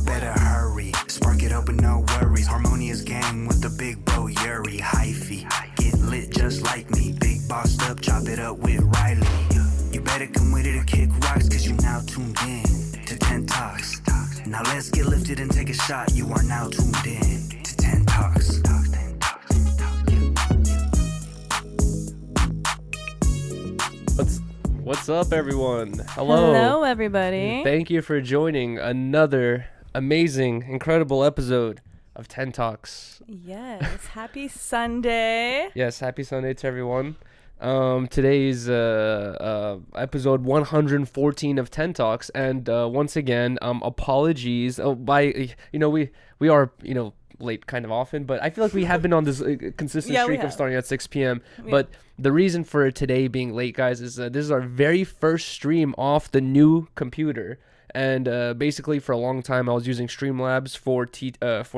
Better hurry, spark it up with no worries. Harmonious gang with the big bro Yuriy Hyphy. Get lit just like me, big bossed up, chop it up with Rylee. You better come with it to kick rocks, cause you now tuned in to 10 Talks. Now let's get lifted and take a shot. You are now tuned in to 10 Talks. What's up, everyone? Hello, everybody. Thank you for joining another amazing, incredible episode of 10 Talks. Yes, happy Sunday. Yes, happy Sunday to everyone. Today's episode 114 of 10 Talks, and once again, apologies. We are late kind of often, but I feel like we have been on this consistent streak of starting at 6 p.m. But the reason for today being late, guys, is this is our very first stream off the new computer. And basically, for a long time, I was using Streamlabs for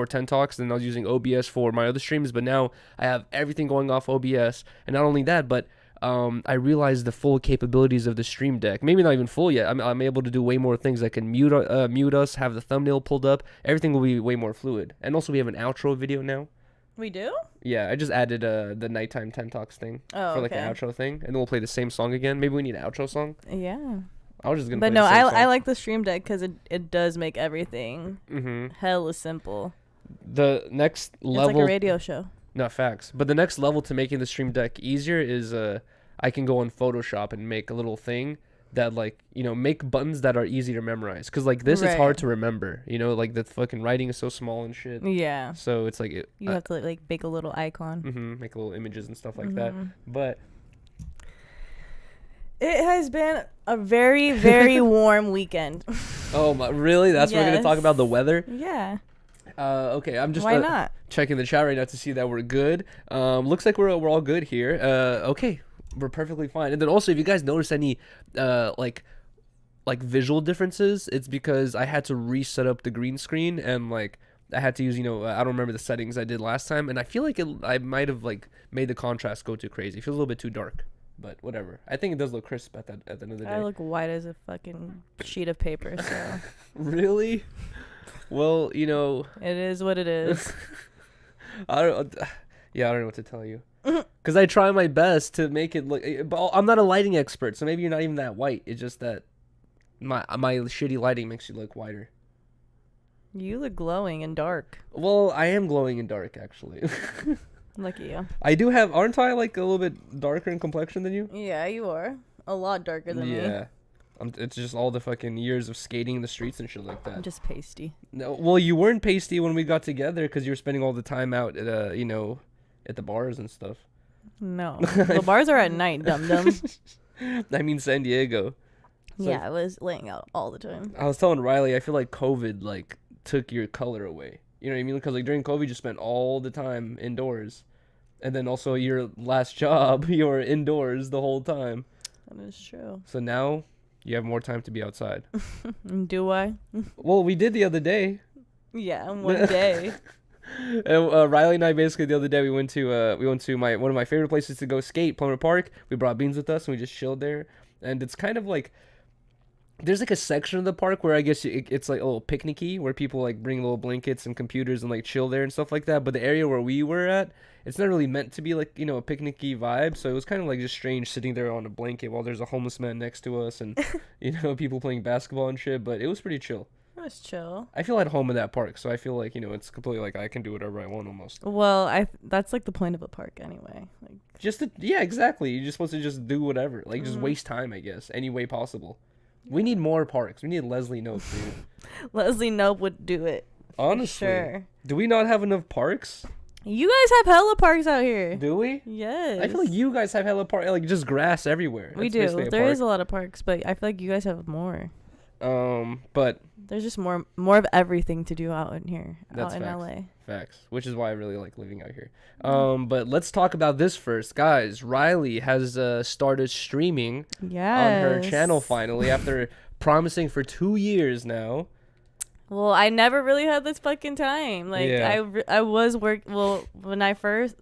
10 Talks, and I was using OBS for my other streams. But now I have everything going off OBS, and not only that, but I realized the full capabilities of the Stream Deck. Maybe not even full yet. I'm able to do way more things. I can mute us, have the thumbnail pulled up. Everything will be way more fluid. And also, we have an outro video now. We do? Yeah, I just added the nighttime 10 Talks thing for like an outro thing, and then we'll play the same song again. Maybe we need an outro song. Yeah. I was just gonna. But play no, the same song. I like the Stream Deck because it does make everything hella simple. The next level. It's like a radio show. No, facts. But the next level to making the Stream Deck easier is I can go on Photoshop and make a little thing that make buttons that are easy to memorize. Because this is hard to remember. Like the fucking writing is so small and shit. Yeah. So it's you have to make a little icon. Make little images and stuff like that. But it has been a very, very warm weekend. Oh my! Really? That's what we're gonna talk about, the weather. Yeah. Okay. I'm just why not checking the chat right now to see that we're good. Looks like we're all good here. Okay. We're perfectly fine. And then also, if you guys notice any like visual differences, it's because I had to reset up the green screen, and I had to use I don't remember the settings I did last time, and I feel like I might have made the contrast go too crazy. It feels a little bit too dark, but whatever. I think it does look crisp at the end of the day. I look white as a fucking sheet of paper. So really? Well, it is what it is. I don't know what to tell you. Because I try my best to make it look. But I'm not a lighting expert, so maybe you're not even that white. It's just that my shitty lighting makes you look whiter. You look glowing and dark. Well, I am glowing in dark, actually. Lucky you. I do have. Aren't I a little bit darker in complexion than you? Yeah, you are. A lot darker than me. Yeah. It's just all the fucking years of skating in the streets and shit like that. I'm just pasty. No, well, you weren't pasty when we got together because you were spending all the time out at at the bars and stuff. No. The bars are at night, dum-dum. I mean San Diego. So yeah, I was laying out all the time. I was telling Rylee, I feel like COVID took your color away. You know what I mean? Because during COVID, you spent all the time indoors. And then also your last job, you were indoors the whole time. That is true. So now you have more time to be outside. Do I? Well, we did the other day. Yeah, one day. And Rylee and I basically the other day we went to one of my favorite places to go skate, Plummer Park. We brought Beans with us and we just chilled there. And it's kind of there's a section of the park where I guess it's a little picnicky where people bring little blankets and computers and chill there and stuff like that. But the area where we were at, it's not really meant to be a picnicky vibe. So it was kind of just strange sitting there on a blanket while there's a homeless man next to us and people playing basketball and shit. But it was pretty chill. It was chill. I feel at home in that park, so I feel it's completely I can do whatever I want almost. Well, that's the point of a park anyway. Yeah, exactly. You're just supposed to just do whatever, just waste time, I guess, any way possible. We need more parks. We need Leslie Knope, dude. Leslie Knope would do it. Honestly, sure. Do we not have enough parks? You guys have hella parks out here. Do we? Yes. I feel like you guys have hella parks, just grass everywhere. We do. There is a lot of parks, but I feel like you guys have more. But there's just more of everything to do out in here, that's out in facts. LA. Facts, which is why I really like living out here. But let's talk about this first, guys. Rylee has started streaming on her channel finally after promising for 2 years now. Well, I never really had this fucking time. I was when I first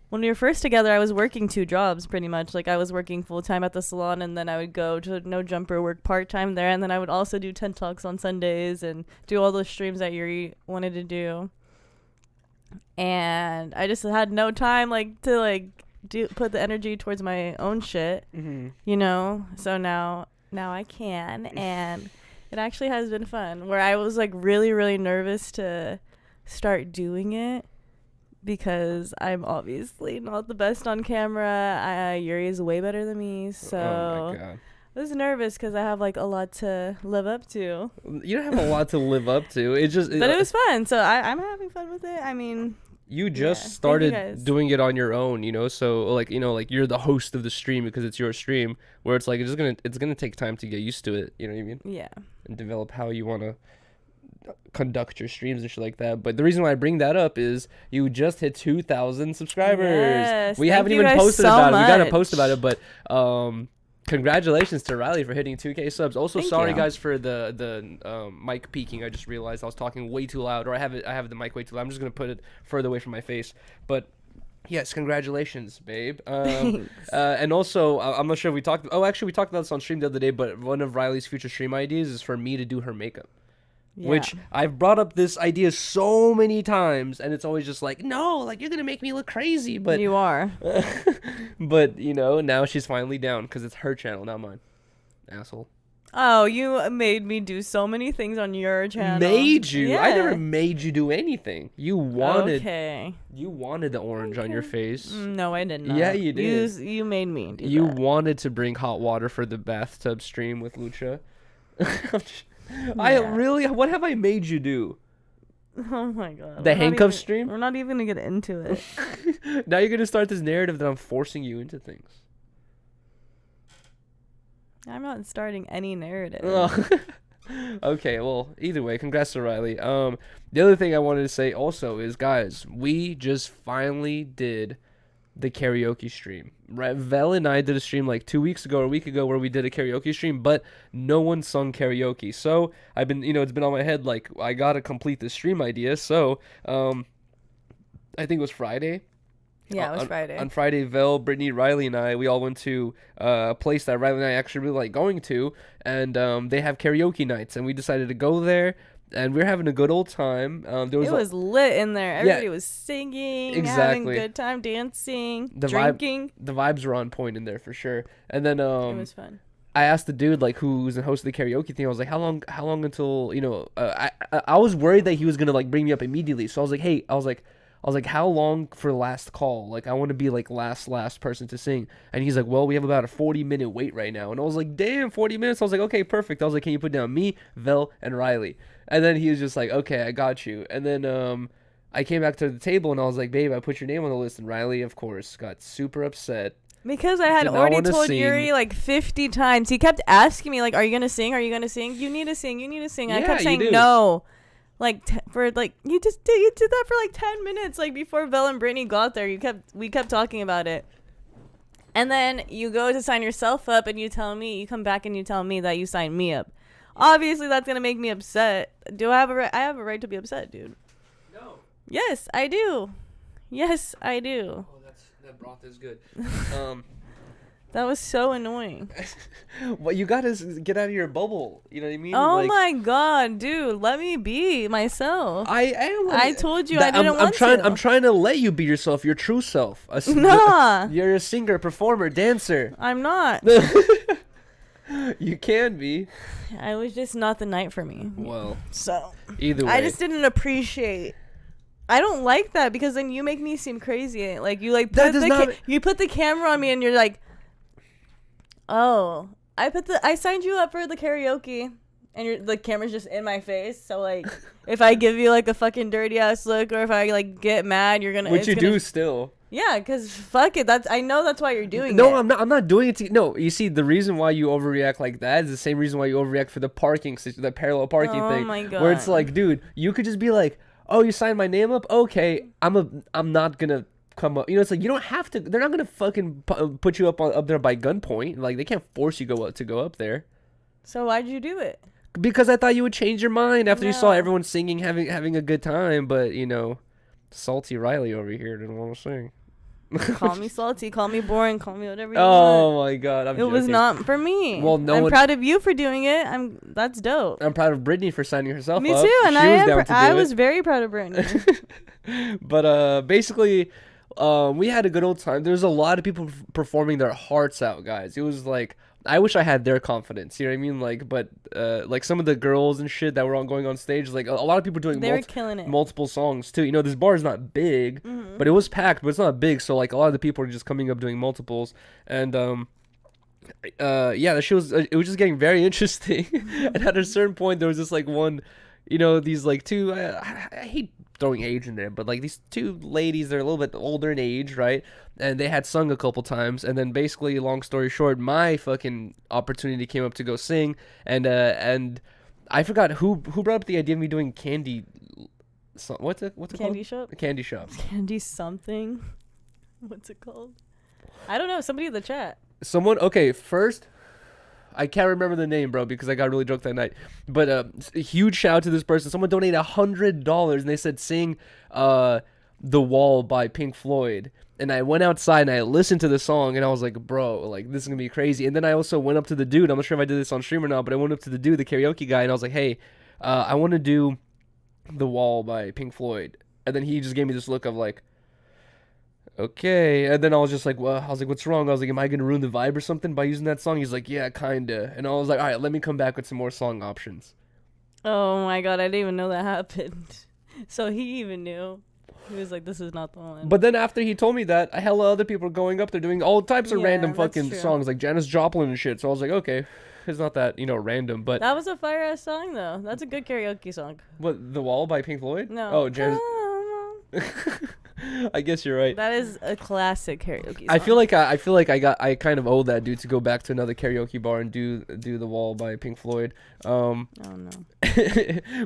when we were first together, I was working 2 jobs pretty much. Like, I was working full-time at the salon, and then I would go to No Jumper, work part-time there, and then I would also do TED Talks on Sundays and do all those streams that Yuri wanted to do. And I just had no time, like, to, like, put the energy towards my own shit, you know? So now I can, and it actually has been fun, where I was, like, really, really nervous to start doing it, because I'm obviously not the best on camera. Yuri is way better than me, so Oh my God. I was nervous because I have like a lot to live up to. You don't have a lot to live up to. It just. But it was fun, so I'm having fun with it. I mean, you just thank you started guys. doing it on your own, you know. So like, you know, like you're the host of the stream because it's your stream. Where it's like it's gonna take time to get used to it. You know what I mean? Yeah. And develop how you want to conduct your streams and shit like that. But the reason why I bring that up is you just hit 2,000 subscribers. Yes, We thank haven't you even guys posted so about it. We gotta much. post about it, but congratulations to Rylee for hitting 2K subs. Also, Thank sorry you. guys for the mic peaking. I just realized I was talking way too loud, or I have the mic way too loud. I'm just gonna put it further away from my face. But yes, congratulations, babe. Thanks. And also, I'm not sure if we talked. Oh, actually, we talked about this on stream the other day. But one of Riley's future stream ideas is for me to do her makeup. Yeah. Which I've brought up this idea so many times, and it's always just like, no, like you're gonna make me look crazy. But you are. but you know, now she's finally down because it's her channel, not mine. Asshole. Oh, you made me do so many things on your channel. Made you? Yeah. I never made you do anything. You wanted. Okay. You wanted the orange on your face. No, I did not. Yeah, you did. You made me do You that. wanted to bring hot water for the bathtub stream with Lucha. Yeah. What have I made you do? Oh my god. The We're not handcuff even- stream? We're not even gonna get into it. Now you're gonna start this narrative that I'm forcing you into things. I'm not starting any narrative. Okay, well, either way, congrats to Rylee. The other thing I wanted to say also is, guys, we just finally did the karaoke stream. Right, Vel and I did a stream like 2 weeks ago or a week ago where we did a karaoke stream, but no one sung karaoke. So I've been, it's been on my head like I gotta complete this stream idea. So I think it was Friday. Yeah, it was Friday. On Friday, Vel, Brittany, Rylee, and I, we all went to a place that Rylee and I actually really like going to, and they have karaoke nights, and we decided to go there, and we were having a good old time. It was lit in there. Everybody was singing, having Exactly. a good time, dancing, The drinking. The vibes were on point in there for sure. And then It was fun. I asked the dude like who's the host of the karaoke thing. I was like, how long until I was worried that he was gonna like bring me up immediately. So I was like, hey, I was like, how long for last call? Like, I want to be like last person to sing. And he's like, well, we have about a 40-minute wait right now. And I was like, damn, 40 minutes. I was like, okay, perfect. I was like, can you put down me, Vel, and Rylee? And then he was just like, okay, I got you. And then I came back to the table and I was like, babe, I put your name on the list. And Rylee, of course, got super upset. Because I had Did not already wanna told sing. Yuri like 50 times. He kept asking me like, "Are you gonna sing? Are you gonna sing? You need to sing. You need to sing." I Yeah, kept you saying do. no. Like for like you did that for like 10 minutes. Like before Vel and Brittany got there, we kept talking about it. And then you go to sign yourself up, and you come back and you tell me that you signed me up. Obviously, that's gonna make me upset. Do I have a right? I have a right to be upset, dude. No. Yes, I do. Yes, I do. Oh, that broth is good. That was so annoying. Well, you gotta get out of your bubble. You know what I mean? Oh Like, my god, dude, let me be myself. I am. I told you I didn't want trying. to. I'm trying to let you be yourself, your true self. Nah. You're a singer, performer, dancer. I'm not. You can be. I was just not the night for me. Well, So either way. I just didn't appreciate. I don't like that because then you make me seem crazy. Like you like That put does the not- you put the camera on me and you're like, oh, I signed you up for the karaoke. And the camera's just in my face, so like, if I give you like a fucking dirty ass look, or if I like get mad, you're gonna. Which it's you gonna- do still. Yeah, cause fuck it. I know that's why you're doing it. No, I'm not doing it. No, you see, the reason why you overreact like that is the same reason why you overreact for the the parallel parking Oh thing. my Where it's God. like, dude, you could just be like, oh, you signed my name up. Okay, I'm not gonna come up. It's like you don't have to. They're not gonna fucking put you up there by gunpoint. Like they can't force you to go up there. So why'd you do it? Because I thought you would change your mind after you saw No. everyone singing, having a good time. But salty Rylee over here didn't want to sing. Call me salty, call me boring, call me whatever you Oh want. my god, It was not for me. Well, no I'm one- proud of you for doing it. That's dope. I'm proud of Brittany for signing herself Me up. too, and I was it. very proud of Brittany. But basically, we had a good old time. There's a lot of people performing their hearts out, guys. It was like, I wish I had their confidence. You know what I mean? Like, but like some of the girls and shit that were going on stage, like a lot of people doing They were killing it. multiple songs too. You know, this bar is not big, but it was packed, but it's not big. So like a lot of the people are just coming up doing multiples, and yeah, the show was it was just getting very interesting. And at a certain point, there was just like one, you know, these like two. I hate throwing age in there, but like these two ladies, they're a little bit older in age, right? And they had sung a couple times, and then basically, long story short, my fucking opportunity came up to go sing, and I forgot who brought up the idea of me doing candy. What's it Candy called? shop? A candy shop. Candy something. What's it called? I don't know. Somebody in the chat. Someone, okay, first, I can't remember the name, bro, because I got really drunk that night. But a huge shout out to this person. Someone donated $100, and they said sing "The Wall" by Pink Floyd. And I went outside and I listened to the song, and I was like, bro, like this is gonna be crazy. And then I also went up to the dude. I'm not sure if I did this on stream or not, but I went up to the dude, the karaoke guy, and I was like, hey, I want to do "The Wall" by Pink Floyd. And then he just gave me this look of like, okay. And then I was just like, well, I was like, what's wrong? I was like, am I gonna ruin the vibe or something by using that song? He's like, yeah, kinda. And I was like, all right, let me come back with some more song options. Oh my god, I didn't even know that happened. So he even knew. He was like, this is not the one. But then after he told me that, a hella other people are going up there doing all types of Yeah, random that's fucking true. songs, like Janis Joplin and shit. So I was like, okay, it's not that, you know, random. But That was a fire ass song though. That's a good karaoke song. what, "The Wall" by Pink Floyd? No. Oh, Janis. I guess you're right. That is a classic karaoke song. I feel like I kind of owe that dude to go back to another karaoke bar and do "The Wall" by Pink Floyd. Oh no.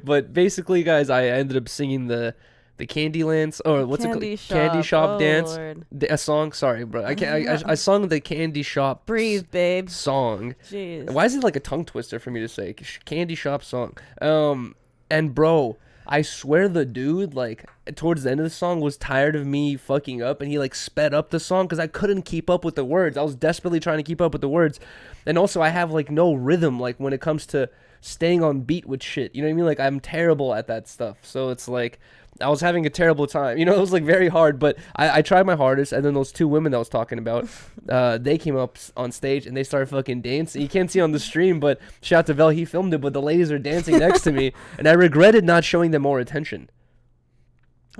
But basically, guys, I ended up singing the Candyland, or what's Candy it called? Candy Shop Oh, Dance. Lord. A song. Sorry, bro. I sung the Candy Shop Breathe, babe. song. Jeez. Why is it like a tongue twister for me to say Candy Shop song? And bro, I swear the dude, like, towards the end of the song was tired of me fucking up, and he like sped up the song because I couldn't keep up with the words. I was desperately trying to keep up with the words, and also I have like no rhythm, like when it comes to staying on beat with shit. You know what I mean? Like, I'm terrible at that stuff. So it's like I was having a terrible time. You know, it was like very hard, but I tried my hardest. And then those two women that I was talking about, they came up on stage and they started fucking dancing. You can't see on the stream, but shout out to Vel, he filmed it, but the ladies are dancing next to me, and I regretted not showing them more attention.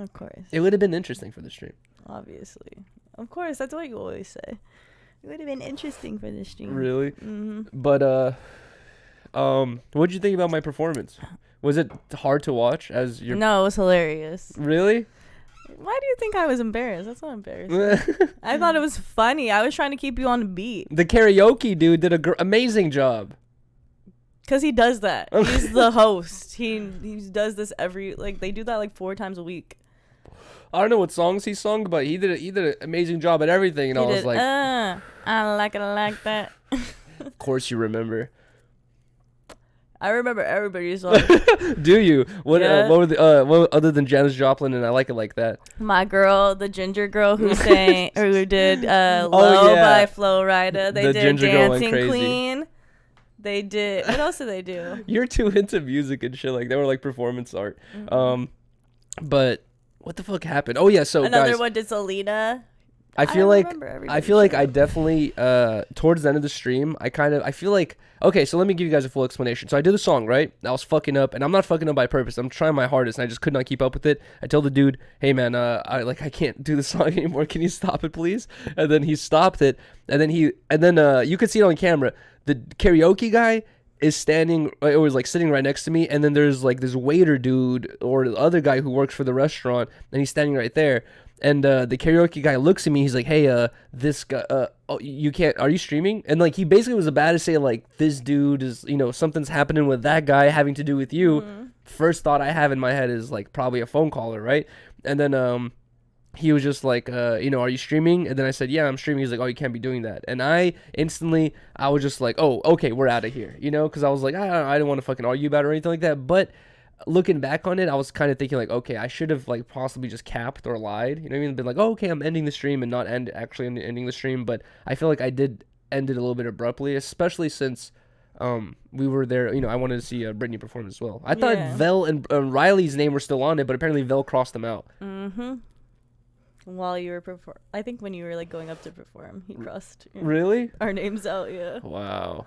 Of course. It would have been interesting for the stream. Obviously. Of course. That's what you always say. It would have been interesting for the stream. Really? Mm-hmm. But what'd you think about my performance? Was it hard to watch as your No, it was hilarious. Really? Why do you think I was embarrassed? That's not embarrassing. I thought it was funny. I was trying to keep you on the beat. The karaoke dude did a amazing job. Because he does that. He's the host. He does this they do that like 4 times a week. I don't know what songs he sung, but he did an amazing job at everything, and I was like, I like it like that. of course you remember. I remember everybody's song. Do you? What Yeah. what were the what other than Janis Joplin and I Like It Like That? My girl, the ginger girl who sang or who did Low yeah. by Flo Rida. They The did ginger girl went Dancing crazy. Queen. They did. What else did they do? You're too into music and shit, like they were like performance art. Mm-hmm. But what the fuck happened? Oh yeah, so Another guys, one did Selena. I feel don't like remember I everybody's feel like show. I definitely towards the end of the stream I feel like, okay, so let me give you guys a full explanation. So I did the song, right? I was fucking up, and I'm not fucking up by purpose. I'm trying my hardest, and I just could not keep up with it. I told the dude, hey man, I can't do the song anymore. Can you stop it, please? And then he stopped it, and then you could see it on camera. The karaoke guy is standing, or was like sitting right next to me, and then there's like this waiter dude or the other guy who works for the restaurant, and he's standing right there. And the karaoke guy looks at me. He's like, "Hey, this guy, you can't. Are you streaming?" And like, he basically was about to say like, "This dude is, something's happening with that guy having to do with you." Mm-hmm. First thought I have in my head is like probably a phone caller, right? And then he was just like, "Are you streaming?" And then I said, "Yeah, I'm streaming." He's like, "Oh, you can't be doing that." And I was just like, "Oh, okay, we're out of here," because I was like, I don't want to fucking argue about it or anything like that, but. looking back on it, I was kind of thinking like, okay, I should have like possibly just capped or lied. You know what I mean? Been like, oh, okay, I'm ending the stream and not actually ending the stream. But I feel like I did end it a little bit abruptly, especially since we were there. You know, I wanted to see Britney perform as well. I thought Vel and Riley's name were still on it, but apparently Vel crossed them out. Mm-hmm. While you were I think when you were like going up to perform, he crossed Really? our names out. Yeah. Wow,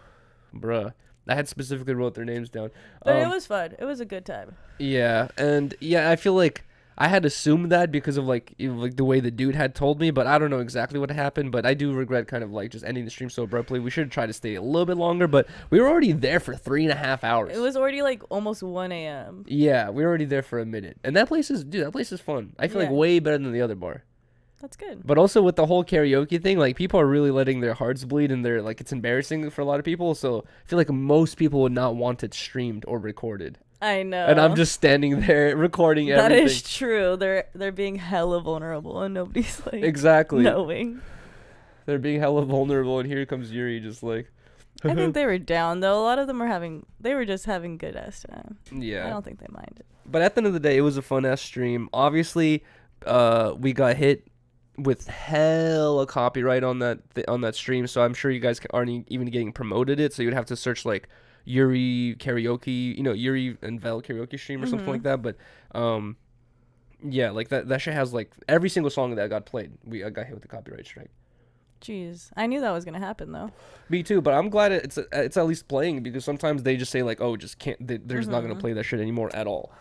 bruh. I had specifically wrote their names down. But it was fun. It was a good time. Yeah, and yeah, I feel like I had assumed that because of like the way the dude had told me, but I don't know exactly what happened. But I do regret kind of like just ending the stream so abruptly. We should try to stay a little bit longer, but we were already there for 3.5 hours. It was already like almost 1 a.m. Yeah, we were already there for a minute, and that place is fun. I feel like way better than the other bar. That's good. But also with the whole karaoke thing, like people are really letting their hearts bleed, and they're like it's embarrassing for a lot of people. So I feel like most people would not want it streamed or recorded. I know. And I'm just standing there recording everything. That is true. They're being hella vulnerable, and nobody's like knowing. They're being hella vulnerable, and here comes Yuri, just like. I think they were down though. A lot of them were just having good ass time. Yeah. I don't think they minded. But at the end of the day, it was a fun ass stream. Obviously, we got hit with hella copyright on that stream, so I'm sure you guys aren't even getting promoted it. So you'd have to search like Yuri karaoke, Yuri and Vel karaoke stream or something like that. But yeah, like that shit has like every single song that got played. I got hit with the copyright strike. Jeez, I knew that was gonna happen though. Me too, but I'm glad it's at least playing, because sometimes they just say like, oh, just can't. They're just not gonna play that shit anymore at all.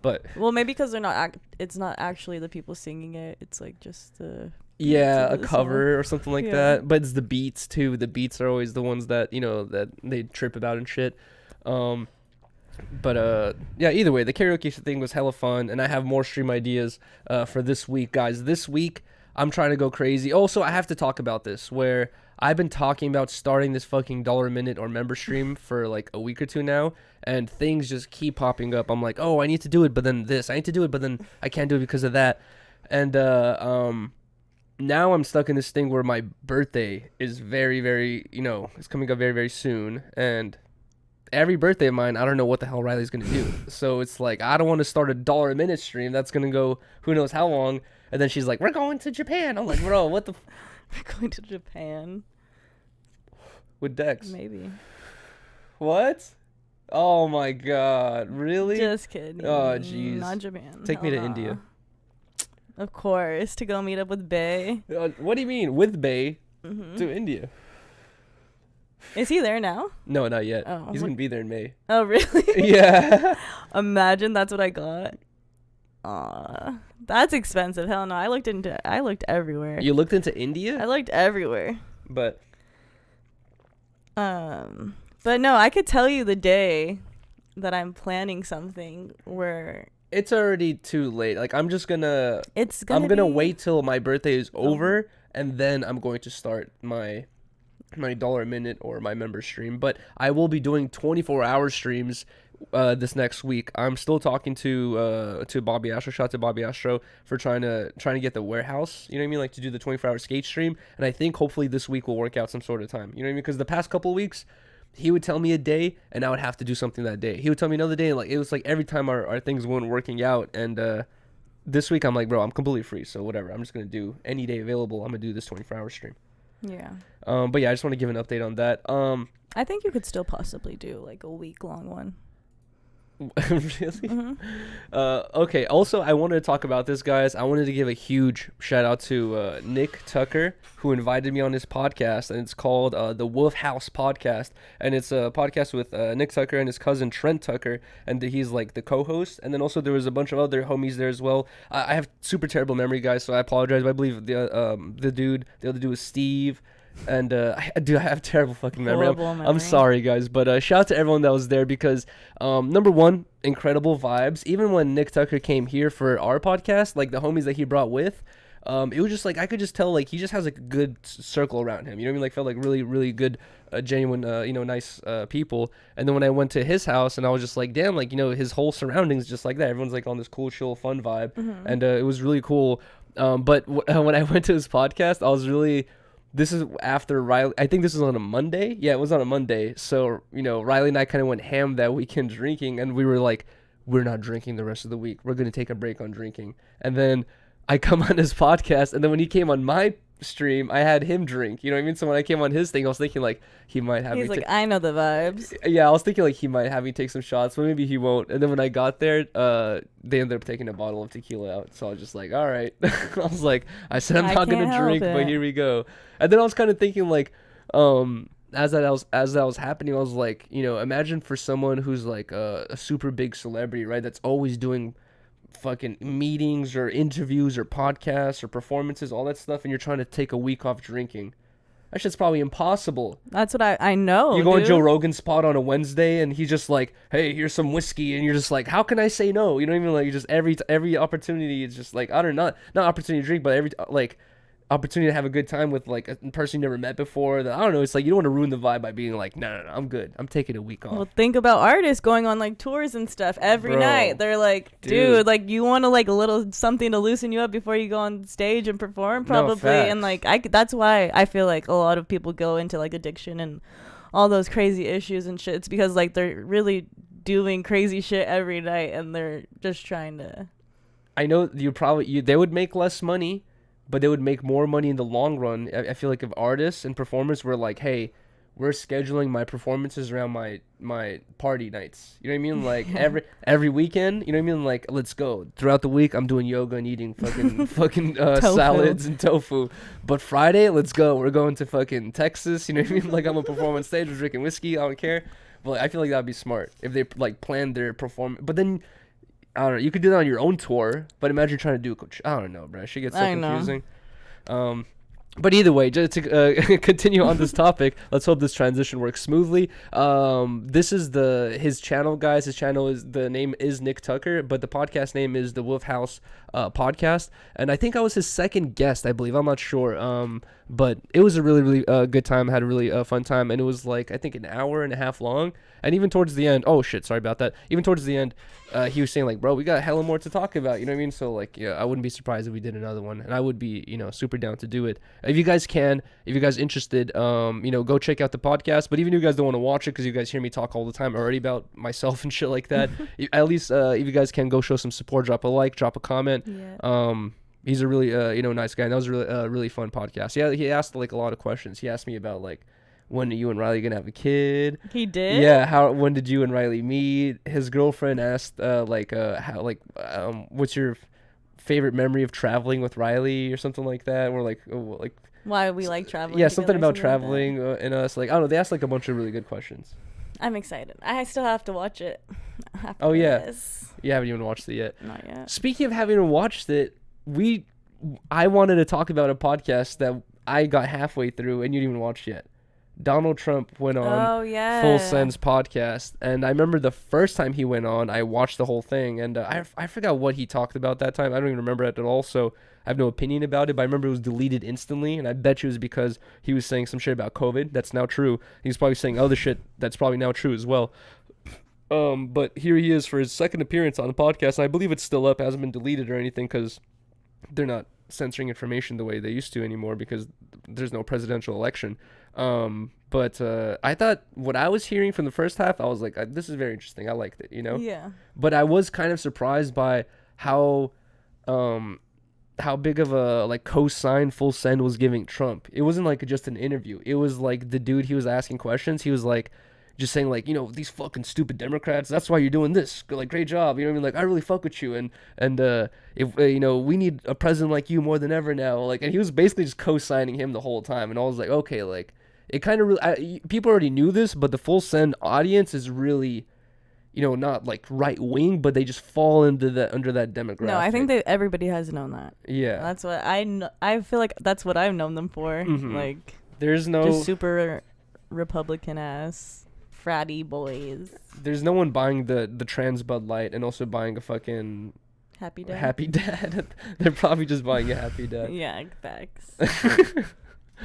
But well, maybe because they're not. It's not actually the people singing it. It's like just the. Yeah, a cover or something like that. But it's the beats too. The beats are always the ones that that they trip about and shit. But yeah, either way, the karaoke thing was hella fun, and I have more stream ideas for this week, guys. This week I'm trying to go crazy. Also, I have to talk about this, where I've been talking about starting this fucking $1 a minute or member stream for like a week or two now, and things just keep popping up. I'm like, oh, I need to do it, but then this. I need to do it, but then I can't do it because of that. And now I'm stuck in this thing where my birthday is very, very, it's coming up very, very soon. And every birthday of mine, I don't know what the hell Riley's going to do. So it's like, I don't want to start a $1 a minute stream. That's going to go who knows how long. And then she's like, we're going to Japan. I'm like, bro, what the... We're going to Japan. With Dex. Maybe. What? Oh my God. Really? Just kidding. Oh, jeez. Not Japan. Take me to India. Of course, to go meet up with Bay. What do you mean, with Bay to India? Is he there now? No, not yet. Oh, he's going to be there in May. Oh, really? Yeah. Imagine that's what I got. That's expensive. Hell no. I looked everywhere. You looked into India? I looked everywhere. But no, I could tell you the day that I'm planning something where it's already too late. Like I'm gonna wait till my birthday is over, and then I'm going to start my $1 a minute or my member stream. But I will be doing 24-hour streams this next week. I'm still talking to Bobby Astro. Shout out to Bobby Astro for trying to get the warehouse. You know what I mean? Like to do the 24-hour skate stream. And I think hopefully this week will work out some sort of time. You know what I mean? Because the past couple of weeks, he would tell me a day, and I would have to do something that day. He would tell me another day, and like it was like every time our things weren't working out. And this week I'm like, bro, I'm completely free, so whatever. I'm just gonna do any day available. I'm gonna do this 24-hour stream. Yeah. But yeah, I just want to give an update on that. I think you could still possibly do like a week-long one. Really? Okay, also I wanted to talk about this, guys. I wanted to give a huge shout out to Nick Tucker, who invited me on his podcast, and it's called the Wolf House Podcast, and it's a podcast with Nick Tucker and his cousin Trent Tucker, and he's like the co-host. And then also there was a bunch of other homies there as well. I have super terrible memory, guys, so I apologize. I believe the other dude was Steve. And I have terrible fucking memory. I'm sorry, guys, but shout out to everyone that was there, because number one, incredible vibes. Even when Nick Tucker came here for our podcast, like the homies that he brought with, it was just like I could just tell like he just has like a good circle around him. You know what I mean? Like felt like really, really good, genuine, nice people. And then when I went to his house, and I was just like, damn, like his whole surroundings just like that. Everyone's like on this cool, chill, fun vibe, and it was really cool. But when I went to his podcast, I was really. This is after Riley. I think this was on a Monday. Yeah, it was on a Monday. So, Riley and I kind of went ham that weekend drinking, and we were like, we're not drinking the rest of the week. We're going to take a break on drinking. And then I come on his podcast, and then when he came on my stream, I had him drink. You know what I mean? So when I came on his thing, I was thinking like he might have He's me. like, I know the vibes. Yeah, I was thinking like he might have me take some shots, but maybe he won't. And then when I got there, they ended up taking a bottle of tequila out. So I was just like, all right. I was like, I said I'm not gonna drink, but here we go. And then I was kind of thinking like, as that was happening, I was like, you know, imagine for someone who's like a super big celebrity, right? That's always doing fucking meetings or interviews or podcasts or performances, all that stuff, and you're trying to take a week off drinking. That shit's probably impossible. That's what I know. You go on Joe Rogan's spot on a Wednesday, and he's just like, "Hey, here's some whiskey," and you're just like, "How can I say no?" You know what I mean? Like, you just every opportunity is just like, I don't know, not opportunity to drink, but every like opportunity to have a good time with like a person you never met before. That I don't know. It's like you don't want to ruin the vibe by being like, no, I'm good. I'm taking a week off. Well, think about artists going on like tours and stuff every night. They're like, dude, like you want to like a little something to loosen you up before you go on stage and perform, probably. And like that's why I feel like a lot of people go into like addiction and all those crazy issues and shit. It's because like they're really doing crazy shit every night, and they're just trying to. I know they would make less money, but they would make more money in the long run. I feel like if artists and performers were like, hey, we're scheduling my performances around my party nights. You know what I mean? Like every weekend, you know what I mean? Like, let's go. Throughout the week, I'm doing yoga and eating fucking salads and tofu. But Friday, let's go. We're going to fucking Texas. You know what I mean? Like, I'm gonna perform on stage. We're drinking whiskey. I don't care. But I feel like that'd be smart if they like planned their performance. But then, I don't know. You could do that on your own tour, but imagine trying to do I don't know, bro. Shit gets so confusing. But either way, just to continue on this topic, let's hope this transition works smoothly. This is his channel, guys. His channel the name is Nick Tucker, but the podcast name is the Wolf House Podcast. And I think I was his second guest, I believe. I'm not sure. But it was a really, really good time. I had a really fun time. And it was like, I think an hour and a half long. And even towards the end, oh shit, sorry about that. Even towards the end, he was saying like, bro, we got hella more to talk about. You know what I mean? So like, yeah, I wouldn't be surprised if we did another one. And I would be, you know, super down to do it. If you guys interested, you know, go check out the podcast. But even if you guys don't want to watch it because you guys hear me talk all the time already about myself and shit like that, at least if you guys can go show some support, drop a like, drop a comment. Yeah. He's a really, you know, nice guy. And that was a really, really fun podcast. Yeah, he asked like a lot of questions. He asked me about like, when are you and Rylee gonna have a kid? He did? Yeah. When did you and Rylee meet? His girlfriend asked, what's your favorite memory of traveling with Rylee or something like that? Or like why we like traveling. Yeah, something about traveling and us. Like I don't know. They asked like a bunch of really good questions. I'm excited. I still have to watch it. Oh yeah. This. You haven't even watched it yet. Not yet. Speaking of having watched it, I wanted to talk about a podcast that I got halfway through and you didn't even watch yet. Donald Trump went on Full Send's podcast, and I remember the first time he went on, I watched the whole thing, and I forgot what he talked about that time. I don't even remember it at all, so I have no opinion about it, but I remember it was deleted instantly, and I bet you it was because he was saying some shit about COVID that's now true. He's probably saying other shit that's probably now true as well. But here he is for his second appearance on the podcast, and I believe it's still up. It hasn't been deleted or anything because they're not censoring information the way they used to anymore because there's no presidential election. But I thought what I was hearing from the first half, I was like, this is very interesting. I liked it, you know? Yeah. But I was kind of surprised by how big of a like co-sign Full Send was giving Trump. It wasn't like just an interview. It was like the dude he was asking questions. He was like just saying like, you know, these fucking stupid Democrats, that's why you're doing this. Like, great job. You know what I mean? Like, I really fuck with you. And if, you know, we need a president like you more than ever now. Like, and he was basically just co-signing him the whole time. And I was like, okay, like, it kind of really, people already knew this, but the Full Send audience is really, you know, not like right wing, but they just fall into under that demographic. No, I think everybody has known that. Yeah. That's what I feel like that's what I've known them for. Mm-hmm. Like, there's no just super Republican ass fratty boys. There's no one buying the trans Bud Light and also buying a fucking Happy Dad. Happy Dad. They're probably just buying a Happy Dad. Yeah, facts.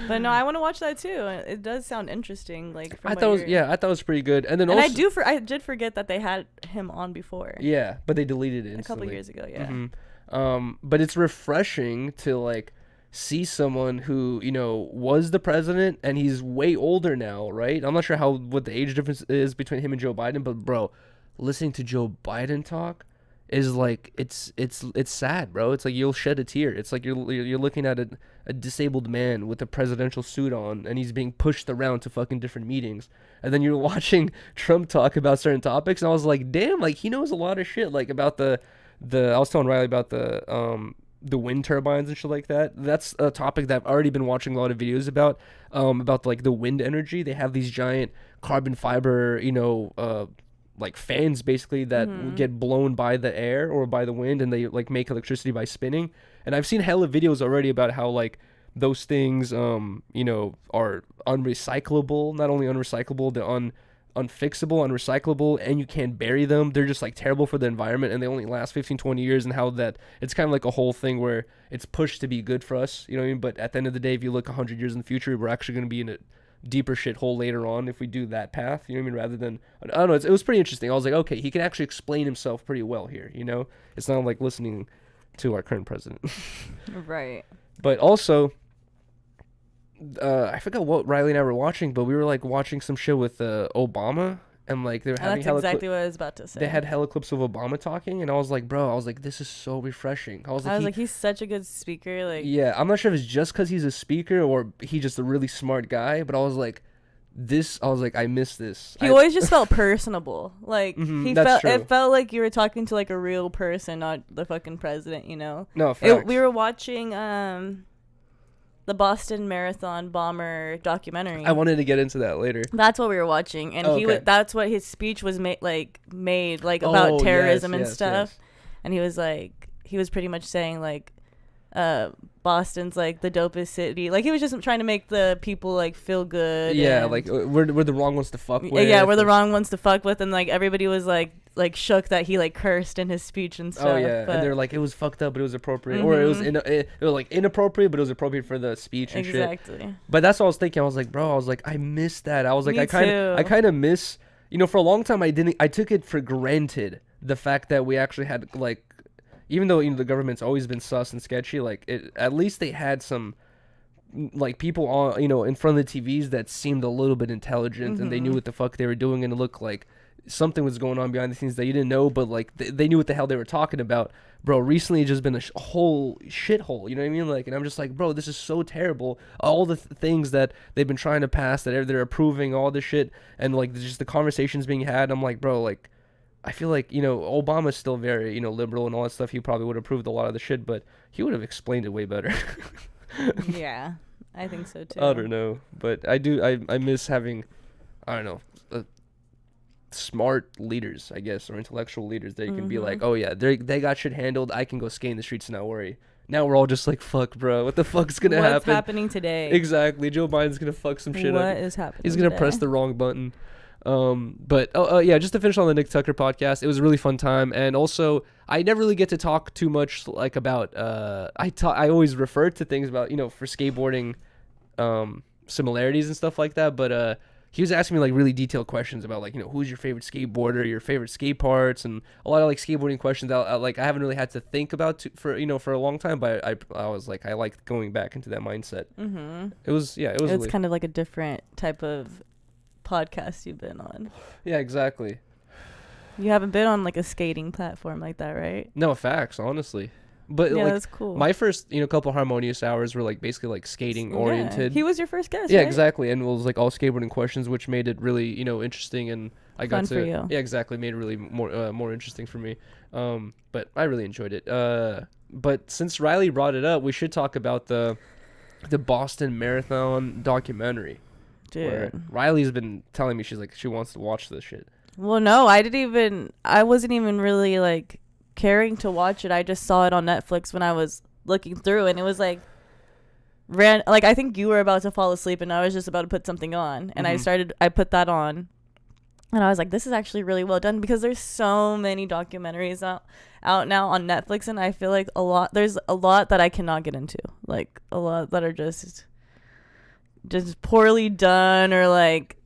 But no, I want to watch that too. It does sound interesting. Like I thought it was pretty good. And then also, I did forget that they had him on before. Yeah, but they deleted it instantly. A couple years ago. Yeah. Mm-hmm. But it's refreshing to like see someone who, you know, was the president and he's way older now, right? I'm not sure what the age difference is between him and Joe Biden, but bro, listening to Joe Biden talk is like it's sad, bro. It's like you'll shed a tear. It's like you're looking at a disabled man with a presidential suit on, and he's being pushed around to fucking different meetings. And then you're watching Trump talk about certain topics, and I was like, damn, like he knows a lot of shit, like about the I was telling Riley about the wind turbines and shit like that. That's a topic that I've already been watching a lot of videos about like the wind energy. They have these giant carbon fiber, like fans basically that get blown by the air or by the wind, and they like make electricity by spinning. And I've seen hella videos already about how like those things are unrecyclable. Not only unrecyclable, they're unfixable, unrecyclable, and you can't bury them. They're just like terrible for the environment, and they only last 15-20 years. And how that it's kind of like a whole thing where it's pushed to be good for us, you know what I mean? But at the end of the day, if you look 100 years in the future, we're actually going to be in a deeper shithole later on if we do that path, you know what I mean? Rather than, I don't know, it was pretty interesting. I was like, okay, he can actually explain himself pretty well here, you know? It's not like listening to our current president. Right. But also, I forgot what Riley and I were watching, but we were like watching some shit with Obama, and like they were having that's exactly what I was about to say. They had hella clips of Obama talking, and I was like, bro, this is so refreshing. I was like, he's such a good speaker. Like, yeah, I'm not sure if it's just because he's a speaker or he's just a really smart guy, but I was like, I miss this. He always just felt personable. Like that's true. It felt like you were talking to like a real person, not the fucking president, you know? No, facts. We were watching the Boston Marathon bomber documentary. I wanted to get into that later. That's what we were watching, and that's what his speech was made about terrorism and stuff. Yes. And he was pretty much saying like Boston's like the dopest city. Like he was just trying to make the people like feel good. Yeah, like we're the wrong ones to fuck with. Yeah, we're the wrong ones to fuck with, and like everybody was like shook that he like cursed in his speech and stuff. Oh yeah, and they're like, it was fucked up, but it was appropriate, or it was like inappropriate, but it was appropriate for the speech and shit. Exactly. But that's what I was thinking. I was like, bro, I miss that. I was like, I kind of miss, for a long time I took it for granted, the fact that we actually had like, even though the government's always been sus and sketchy, like at least they had some like people on in front of the TVs that seemed a little bit intelligent, and they knew what the fuck they were doing, and it looked like something was going on behind the scenes that you didn't know, but like they knew what the hell they were talking about. Bro, recently it's just been a whole shithole, you know what I mean? Like, and I'm just like, bro, this is so terrible. All the things that they've been trying to pass, that they're approving, all this shit, and like just the conversations being had. I'm like, bro, like I feel like Obama's still very liberal and all that stuff. He probably would have approved a lot of the shit, but he would have explained it way better. Yeah, I think so too. I don't know, but I miss having, I don't know, smart leaders, I guess, or intellectual leaders that you can be like, oh yeah, they got shit handled, I can go skate in the streets and not worry. Now we're all just like, fuck, bro, what the fuck's gonna happen? What's happening today? Exactly. Joe Biden's gonna fuck some shit up. What is happening? He's gonna press the wrong button. But yeah, just to finish on the Nick Tucker podcast, it was a really fun time. And also, I never really get to talk too much like about I always refer to things about for skateboarding similarities and stuff like that, but he was asking me like really detailed questions about like who's your favorite skateboarder, your favorite skate parts, and a lot of like skateboarding questions that I haven't really had to think about for a long time, but I was like, I liked going back into that mindset. It was kind of like a different type of podcast you've been on. Yeah, exactly. You haven't been on like a skating platform like that, right? No, facts, honestly. But yeah, like, that's cool. My first couple harmonious hours were like basically like skating oriented. He was your first guest, yeah, right? Exactly. And it was like all skateboarding questions, which made it really interesting, and I got fun to for you. Yeah, exactly, made it really more interesting for me. But I really enjoyed it. But since Riley brought it up, we should talk about the Boston Marathon documentary. Dude, where Riley's been telling me she wants to watch this shit. Well, no, I wasn't even really like caring to watch it. I just saw it on Netflix when I was looking through, and it was like I think you were about to fall asleep, and I was just about to put something on, and I put that on, and I was like, this is actually really well done, because there's so many documentaries out now on Netflix, and I feel like there's a lot that I cannot get into, like a lot that are just poorly done, or like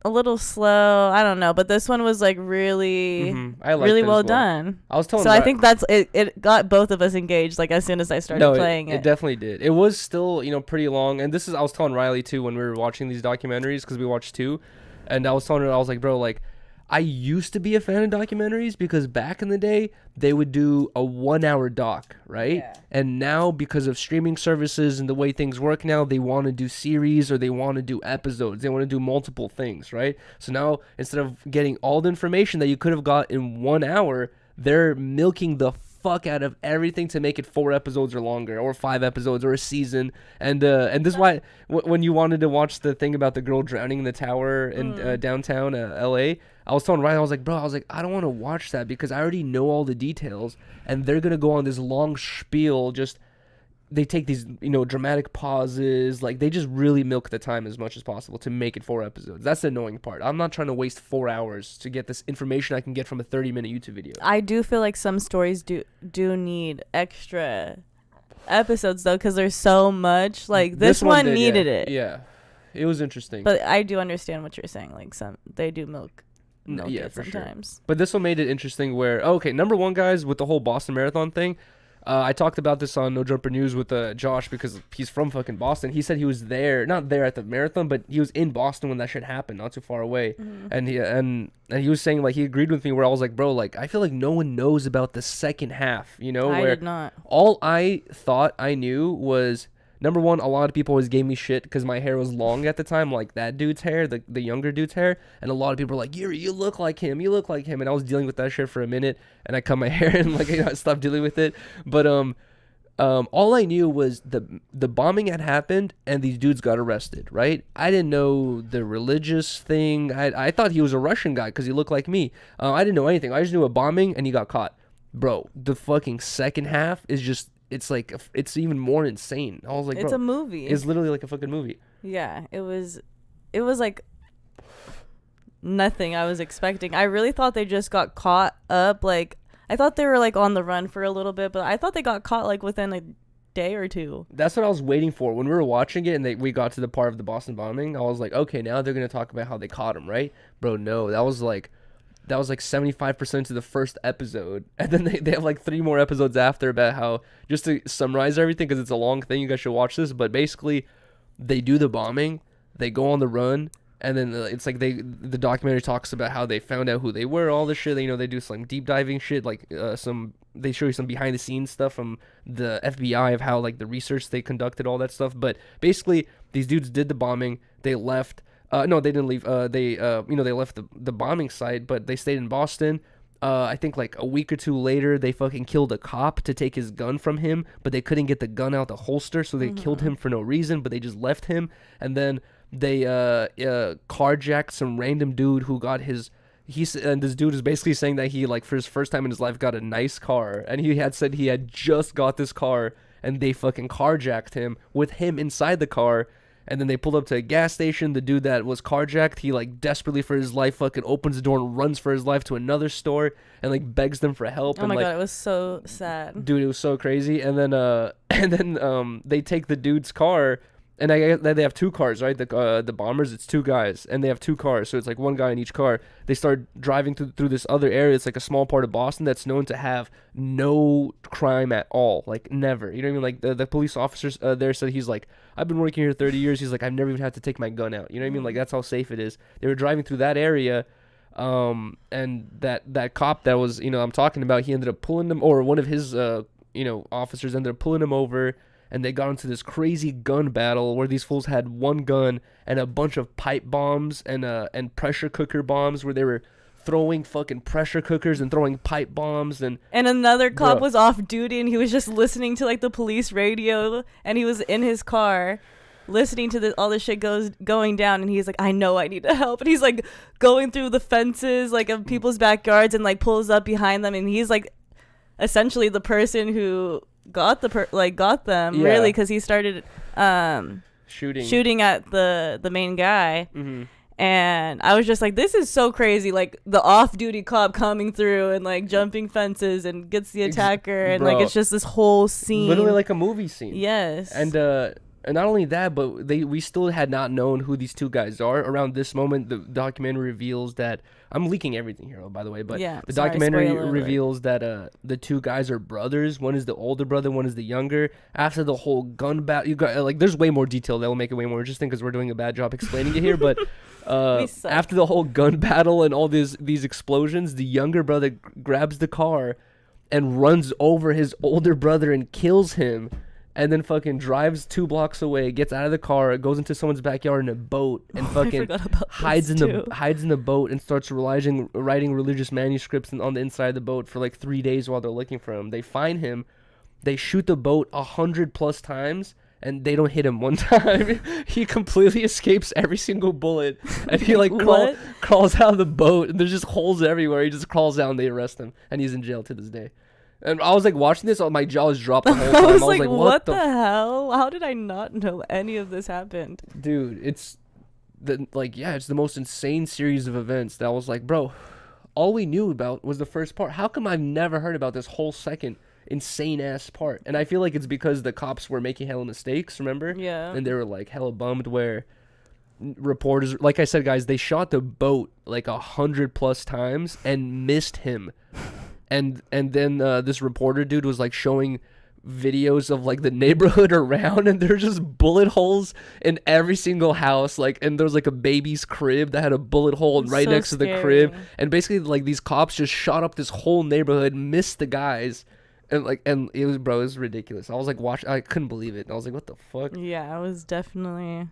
a little slow. I don't know, but this one was like really really well done. I was telling so I think that's it got both of us engaged like as soon as I started playing it. It definitely did. It was still pretty long, and I was telling Riley too when we were watching these documentaries, because we watched two, and I was telling her, I was like, bro, like I used to be a fan of documentaries because back in the day they would do a 1 hour doc, right? Yeah. And now because of streaming services and the way things work now, they want to do series or they want to do episodes. They want to do multiple things, right? So now instead of getting all the information that you could have got in 1 hour, they're milking the fuck out of everything to make it 4 episodes or longer, or 5 episodes, or a season. And this is why when you wanted to watch the thing about the girl drowning in the tower in downtown LA, I was telling Ryan, I was like, I don't want to watch that because I already know all the details, and they're gonna go on this long spiel. Just they take these dramatic pauses, like they just really milk the time as much as possible to make it 4 episodes. That's the annoying part. I'm not trying to waste 4 hours to get this information I can get from a 30-minute YouTube video. I do feel like some stories do need extra episodes though, because there's so much. Like this one needed it. Yeah, it was interesting. But I do understand what you're saying. Like they do milk it for sometimes. Sure. But this one made it interesting where, okay, number one, guys, with the whole Boston Marathon thing, I talked about this on No Jumper News with Josh because he's from fucking Boston. He said he was not there at the marathon, but he was in Boston when that shit happened, not too far away. Mm-hmm. And he was saying, like, he agreed with me where I was like, bro, like, I feel like no one knows about the second half, I where did not. All I thought I knew was, number one, a lot of people always gave me shit because my hair was long at the time, like that dude's hair, the younger dude's hair. And a lot of people were like, Yuri, you look like him. And I was dealing with that shit for a minute, and I cut my hair and I stopped dealing with it. But all I knew was the bombing had happened and these dudes got arrested, right? I didn't know the religious thing. I thought he was a Russian guy because he looked like me. I didn't know anything. I just knew a bombing and he got caught. Bro, the fucking second half is just... It's like, it's even more insane. I was like, it's a movie. It's literally like a fucking movie. Yeah, it was like nothing I was expecting. I really thought they just got caught up. Like, I thought they were like on the run for a little bit, but I thought they got caught like within a day or two. That's what I was waiting for. When we were watching it and we got to the part of the Boston bombing, I was like, okay, now they're going to talk about how they caught him, right? Bro, no, that was like 75% to the first episode, and then they have like 3 more episodes after about how, just to summarize everything because it's a long thing, you guys should watch this, but basically they do the bombing, they go on the run, and then it's like the documentary talks about how they found out who they were, all this shit. They do some deep diving shit, like they show you some behind the scenes stuff from the FBI of how like the research they conducted, all that stuff. But basically these dudes did the bombing, they left. No, they didn't leave. They left the bombing site, but they stayed in Boston. I think like a week or 2 later, they fucking killed a cop to take his gun from him, but they couldn't get the gun out the holster, so they killed him for no reason, but they just left him. And then they carjacked some random dude who got his... And this dude is basically saying that he, like, for his first time in his life, got a nice car, and he had said he had just got this car, and they fucking carjacked him with him inside the car. And then they pulled up to a gas station. The dude that was carjacked, he like desperately for his life fucking opens the door and runs for his life to another store and like begs them for help. Oh my God, it was so sad. Dude, it was so crazy. And then they take the dude's car, and they have 2 cars, right? The bombers, it's 2 guys, and they have 2 cars, so it's like 1 guy in each car. They start driving through this other area. It's like a small part of Boston that's known to have no crime at all, like never. You know what I mean? Like the police officers there said, he's like, I've been working here 30 years. He's like, I've never even had to take my gun out. You know what I mean? Like that's how safe it is. They were driving through that area, and that cop that was I'm talking about, he ended up pulling them, or one of his officers ended up pulling him over. And they got into this crazy gun battle where these fools had 1 gun and a bunch of pipe bombs and pressure cooker bombs, where they were throwing fucking pressure cookers and throwing pipe bombs. And another cop was off duty, and he was just listening to like the police radio, and he was in his car listening to all this shit going down, and he's like, I know I need to help, and he's like going through the fences like of people's backyards and like pulls up behind them, and he's like essentially the person who got them, really, because he started shooting at the main guy. Mm-hmm. And I was just like, this is so crazy, like the off-duty cop coming through and like jumping fences and gets the attacker, and like it's just this whole scene, literally like a movie scene. Yes. And And not only that, but we still had not known who these two guys are. Around this moment, the documentary reveals that I'm leaking everything here, by the way. But Yeah, the sorry, documentary spoiler alert. reveals that the two guys are brothers. One is the older brother, one is the younger. After the whole gun battle, you got like there's way more detail that will make it way more interesting because we're doing a bad job explaining it here. But suck. after the whole gun battle and all these explosions, the younger brother grabs the car and runs over his older brother and kills him. And then fucking drives 2 blocks away, gets out of the car, goes into someone's backyard in a boat, and fucking hides in the boat and starts writing religious manuscripts on the inside of the boat for like 3 days while they're looking for him. They find him, they shoot the boat 100+ times, and they don't hit him one time. He completely escapes every single bullet, and he like crawls out of the boat, and there's just holes everywhere. He just crawls out, and they arrest him, and he's in jail to this day. And I was like watching this, my jaw was dropped the whole time. I was like, what the hell? How did I not know any of this happened? Dude, it's it's the most insane series of events that I was like, bro, all we knew about was the first part. How come I've never heard about this whole second insane ass part? And I feel like it's because the cops were making hella mistakes, remember? Yeah. And they were like hella bummed where reporters, like I said, guys, they shot the boat like 100+ times and missed him. And then this reporter dude was like showing videos of like the neighborhood around, and there's just bullet holes in every single house. Like, and there was like a baby's crib that had a bullet hole right next to the crib. And basically, like these cops just shot up this whole neighborhood, missed the guys, and it was ridiculous. I was like, I couldn't believe it. And I was like, what the fuck? Yeah, it was definitely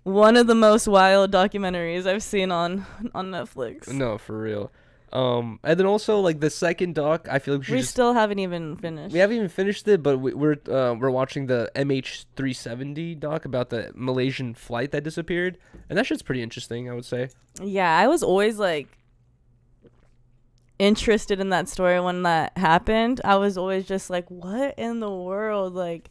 one of the most wild documentaries I've seen on Netflix. No, for real. And then also like the second doc, I feel like we still haven't even finished. We haven't even finished it, but we're watching the MH370 doc about the Malaysian flight that disappeared, and that shit's pretty interesting, I would say. Yeah, I was always like interested in that story when that happened. I was always just like, what in the world, like.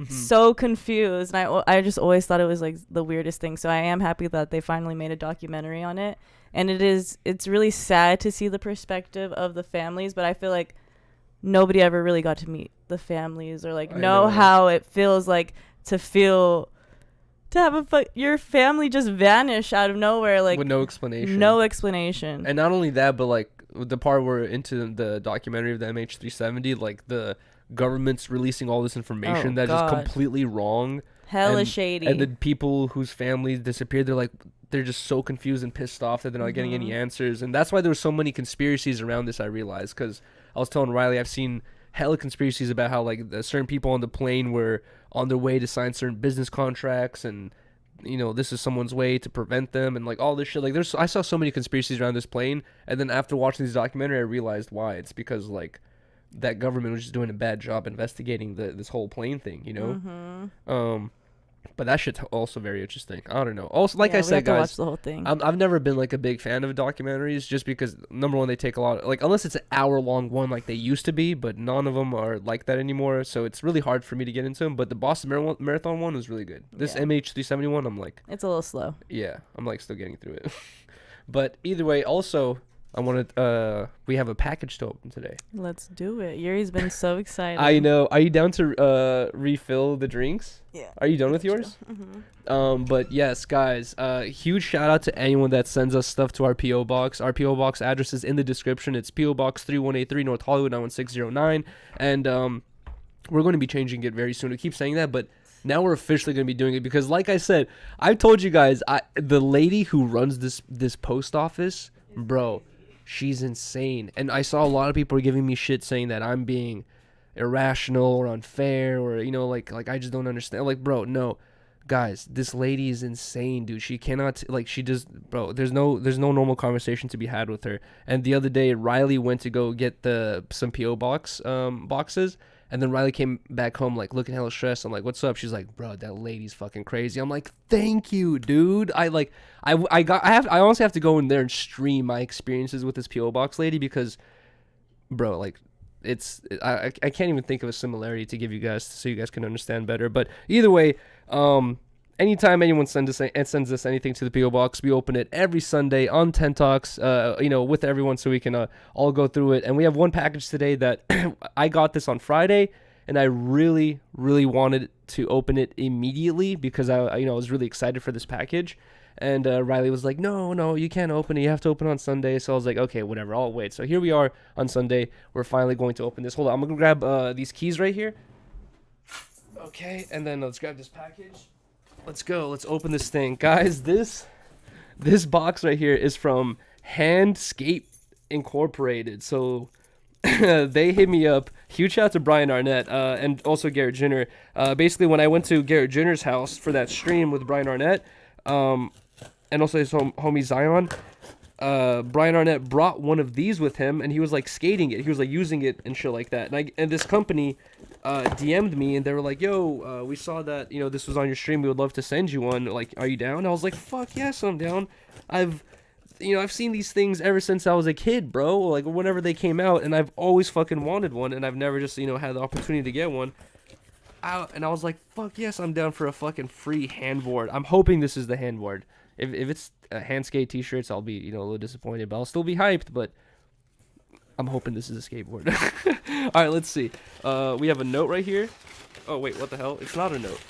So confused, and I just always thought it was like the weirdest thing. So I am happy that they finally made a documentary on it, and it's really sad to see the perspective of the families, but I feel like nobody ever really got to meet the families or like know how it feels like to have your family just vanish out of nowhere, like with no explanation. And not only that, but like the part where into the documentary of the MH370, like the government's releasing all this information that's just completely wrong, hella shady, and the people whose families disappeared, they're just so confused and pissed off that they're not getting any answers. And that's why there were so many conspiracies around this, I realized, because I was telling Riley, I've seen hella conspiracies about how like certain people on the plane were on their way to sign certain business contracts, and this is someone's way to prevent them, and like all this shit. Like I saw so many conspiracies around this plane, and then after watching this documentary, I realized why. It's because like that government was just doing a bad job investigating this whole plane thing, but that shit's also very interesting. I don't know. Also, like I said, guys, watch the whole thing. I've never been like a big fan of documentaries, just because number one, they take a lot, like unless it's an hour-long one like they used to be, but none of them are like that anymore. So it's really hard for me to get into them. But the Boston Marathon one was really good. This MH370 one, I'm like, it's a little slow. Yeah, I'm like still getting through it. But either way, also, I wanted we have a package to open today. Let's do it. Yuri's been so excited. I know. Are you down to refill the drinks? Yeah. Are you done with yours? But yes, guys, huge shout out to anyone that sends us stuff to our PO box. Our PO box address is in the description. It's PO Box 3183 North Hollywood 91609, and we're going to be changing it very soon. We keep saying that, but now we're officially going to be doing it because, like I said, I've told you guys, the lady who runs this post office, bro, she's insane. And I saw a lot of people are giving me shit saying that I'm being irrational or unfair, or like I just don't understand. Like, bro, no, guys, this lady is insane, dude. She cannot, like, she just, bro, there's no normal conversation to be had with her. And the other day, Riley went to go get some PO boxes, and then Riley came back home like looking hella stressed. I'm like, what's up? She's like, bro, that lady's fucking crazy. I'm like, thank you, dude. I honestly have to go in there and stream my experiences with this PO box lady, because, bro, like, I can't even think of a similarity to give you guys so you guys can understand better. But either way, anytime anyone sends us anything to the PO box, we open it every Sunday on 10 Talks, with everyone, so we can all go through it. And we have one package today that I got this on Friday, and I really, really wanted to open it immediately because I was really excited for this package. And Rylee was like, no, you can't open it. You have to open it on Sunday. So I was like, okay, whatever. I'll wait. So here we are on Sunday. We're finally going to open this. Hold on. I'm going to grab these keys right here. Okay. And then let's grab this package. Let's go. Let's open this thing. Guys, this box right here is from Handscape Incorporated. So they hit me up. Huge shout out to Brian Arnett and also Garrett Jenner. Basically, when I went to Garrett Jenner's house for that stream with Brian Arnett, and also his homie Zion, Brian Arnett brought one of these with him, and he was like skating it. He was like using it and shit like that. And this company DM'd me, and they were like, "Yo, we saw that this was on your stream. We would love to send you one. Like, are you down?" I was like, "Fuck yes, I'm down." I've seen these things ever since I was a kid, bro. Like whenever they came out, and I've always fucking wanted one, and I've never just had the opportunity to get one. And I was like, fuck yes, I'm down for a fucking free handboard. I'm hoping this is the handboard. If it's Handskate t-shirts, I'll be a little disappointed, but I'll still be hyped. But I'm hoping this is a skateboard. All right, let's see. We have a note right here. Oh wait, what the hell? It's not a note.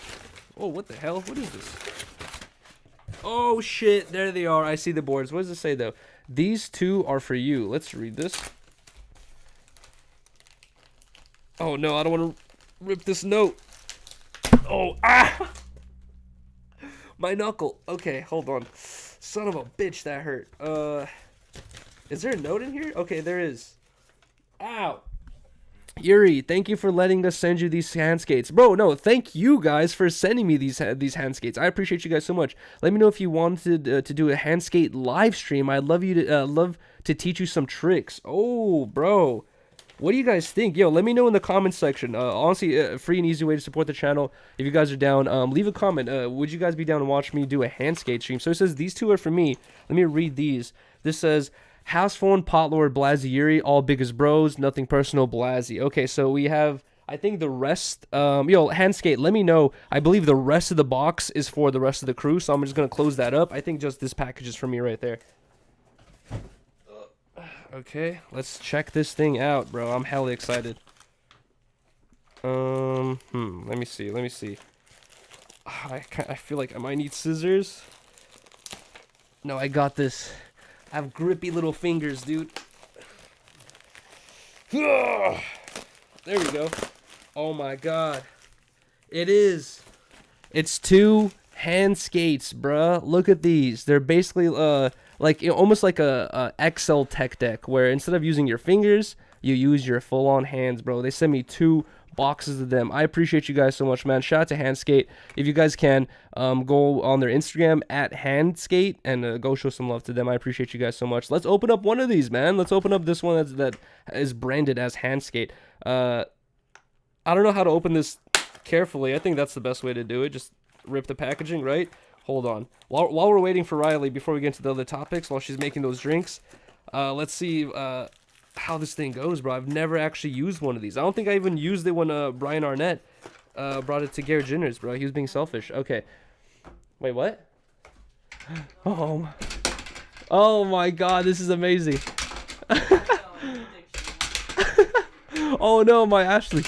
Oh, what the hell? What is this? Oh shit, there they are. I see the boards. What does it say though? These two are for you. Let's read this. Oh no, I don't want to rip this note. Oh, my knuckle. Okay, hold on. Son of a bitch, that hurt. Is there a note in here? Okay, there is. Ow. Yuri, thank you for letting us send you these hand skates. Bro, no, thank you guys for sending me these hand skates. I appreciate you guys so much. Let me know if you wanted to do a hand skate live stream. I'd love to teach you some tricks. Oh, bro. What do you guys think? Yo, let me know in the comments section. Honestly, a free and easy way to support the channel. If you guys are down, leave a comment. Would you guys be down to watch me do a hand skate stream? So it says these two are for me. Let me read these. This says, House phone, Pot Lord, Blazzy Yuri, all big as bros, nothing personal, Blazzy. Okay, so we have, I think the rest, hand skate, let me know. I believe the rest of the box is for the rest of the crew, so I'm just going to close that up. I think just this package is for me right there. Okay, let's check this thing out, bro. I'm hella excited. Let me see. I feel like I might need scissors. No, I got this. I have grippy little fingers, dude. There we go. Oh my god. It's two hand skates, bruh. Look at these. They're basically almost like a XL tech deck, where instead of using your fingers, you use your full-on hands, bro. They sent me 2 boxes of them. I appreciate you guys so much, man. Shout out to Handskate. If you guys can, go on their Instagram at Handskate and go show some love to them. I appreciate you guys so much. Let's open up one of these, man. Let's open up this one that is branded as Handskate. I don't know how to open this carefully. I think that's the best way to do it. Just rip the packaging, right? Hold on. While we're waiting for Rylee, before we get into the other topics, while she's making those drinks, let's see how this thing goes, bro. I've never actually used one of these. I don't think I even used it when Brian Arnett brought it to Garrett Jenner's, bro. He was being selfish. Okay. Wait, what? Oh my god, this is amazing. Oh no, my Ashley.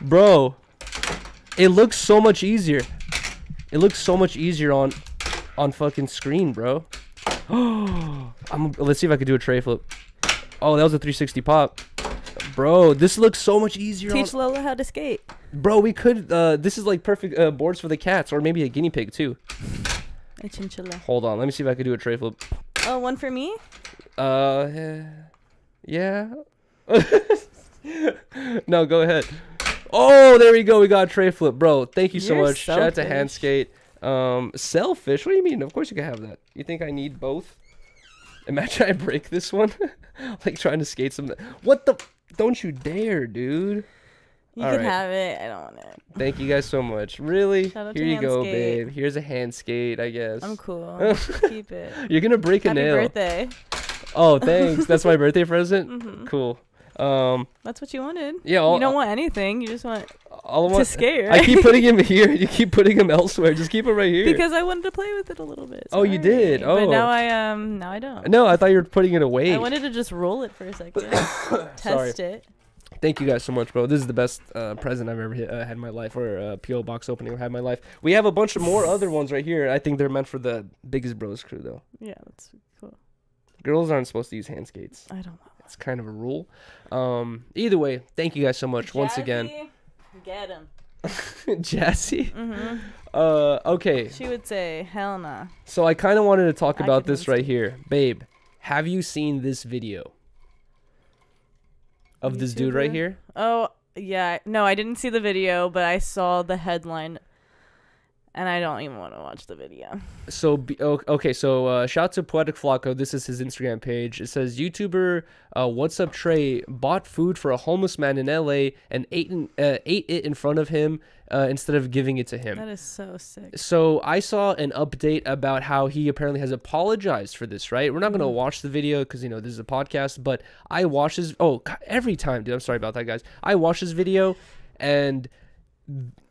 Bro, it looks so much easier. It looks so much easier on fucking screen, bro. Let's see if I could do a tray flip. Oh, that was a 360 pop. Bro, this looks so much easier. Teach Lola how to skate. Bro, we could, this is like perfect boards for the cats, or maybe a guinea pig too. A chinchilla. Hold on, let me see if I could do a tray flip. Oh, one for me? Yeah. No, go ahead. Oh, there we go. We got a tray flip, bro. Thank you so much. Shout out to Handskate. Selfish? What do you mean? Of course you can have that. You think I need both? Imagine I break this one. Like trying to skate some. What the? Don't you dare, dude. You can have it. I don't want it. Thank you guys so much. Really? Shout out Here to you go, Handskate. babe. Here's a hand skate, I guess. I'm cool. Keep it. You're gonna break a nail. Happy birthday. Oh, thanks. That's my birthday present. Mm-hmm. Cool. That's what you wanted. Yeah. You don't want anything. You just want to to skate, right? I keep putting him here. You keep putting him elsewhere. Just keep him right here. Because I wanted to play with it a little bit. Oh, you did? Oh. But now I don't. No, I thought you were putting it away. I wanted to just roll it for a second. Test it. Thank you guys so much, bro. This is the best present I've ever had in my life, or PO box opening I've had in my life. We have a bunch of more other ones right here. I think they're meant for the Biggest Bros crew, though. Yeah, that's cool. Girls aren't supposed to use hand skates. I don't know. It's kind of a rule. Either way, thank you guys so much once again. Get him. Jassy? Mm-hmm. Okay. She would say, hell nah. So I kind of wanted to talk I about could this right here. Babe, have you seen this video of this dude right YouTuber? here? Oh, yeah. No, I didn't see the video, but I saw the headline, and I don't even want to watch the video. So, okay, so shout out to Poetic Flacco. This is his Instagram page. It says, YouTuber What's Up Trey bought food for a homeless man in LA and ate it in front of him instead of giving it to him. That is so sick. So I saw an update about how he apparently has apologized for this, right? We're not going to watch the video because, this is a podcast, but I watch this. Oh, God, every time, dude. I'm sorry about that, guys. I watch this video and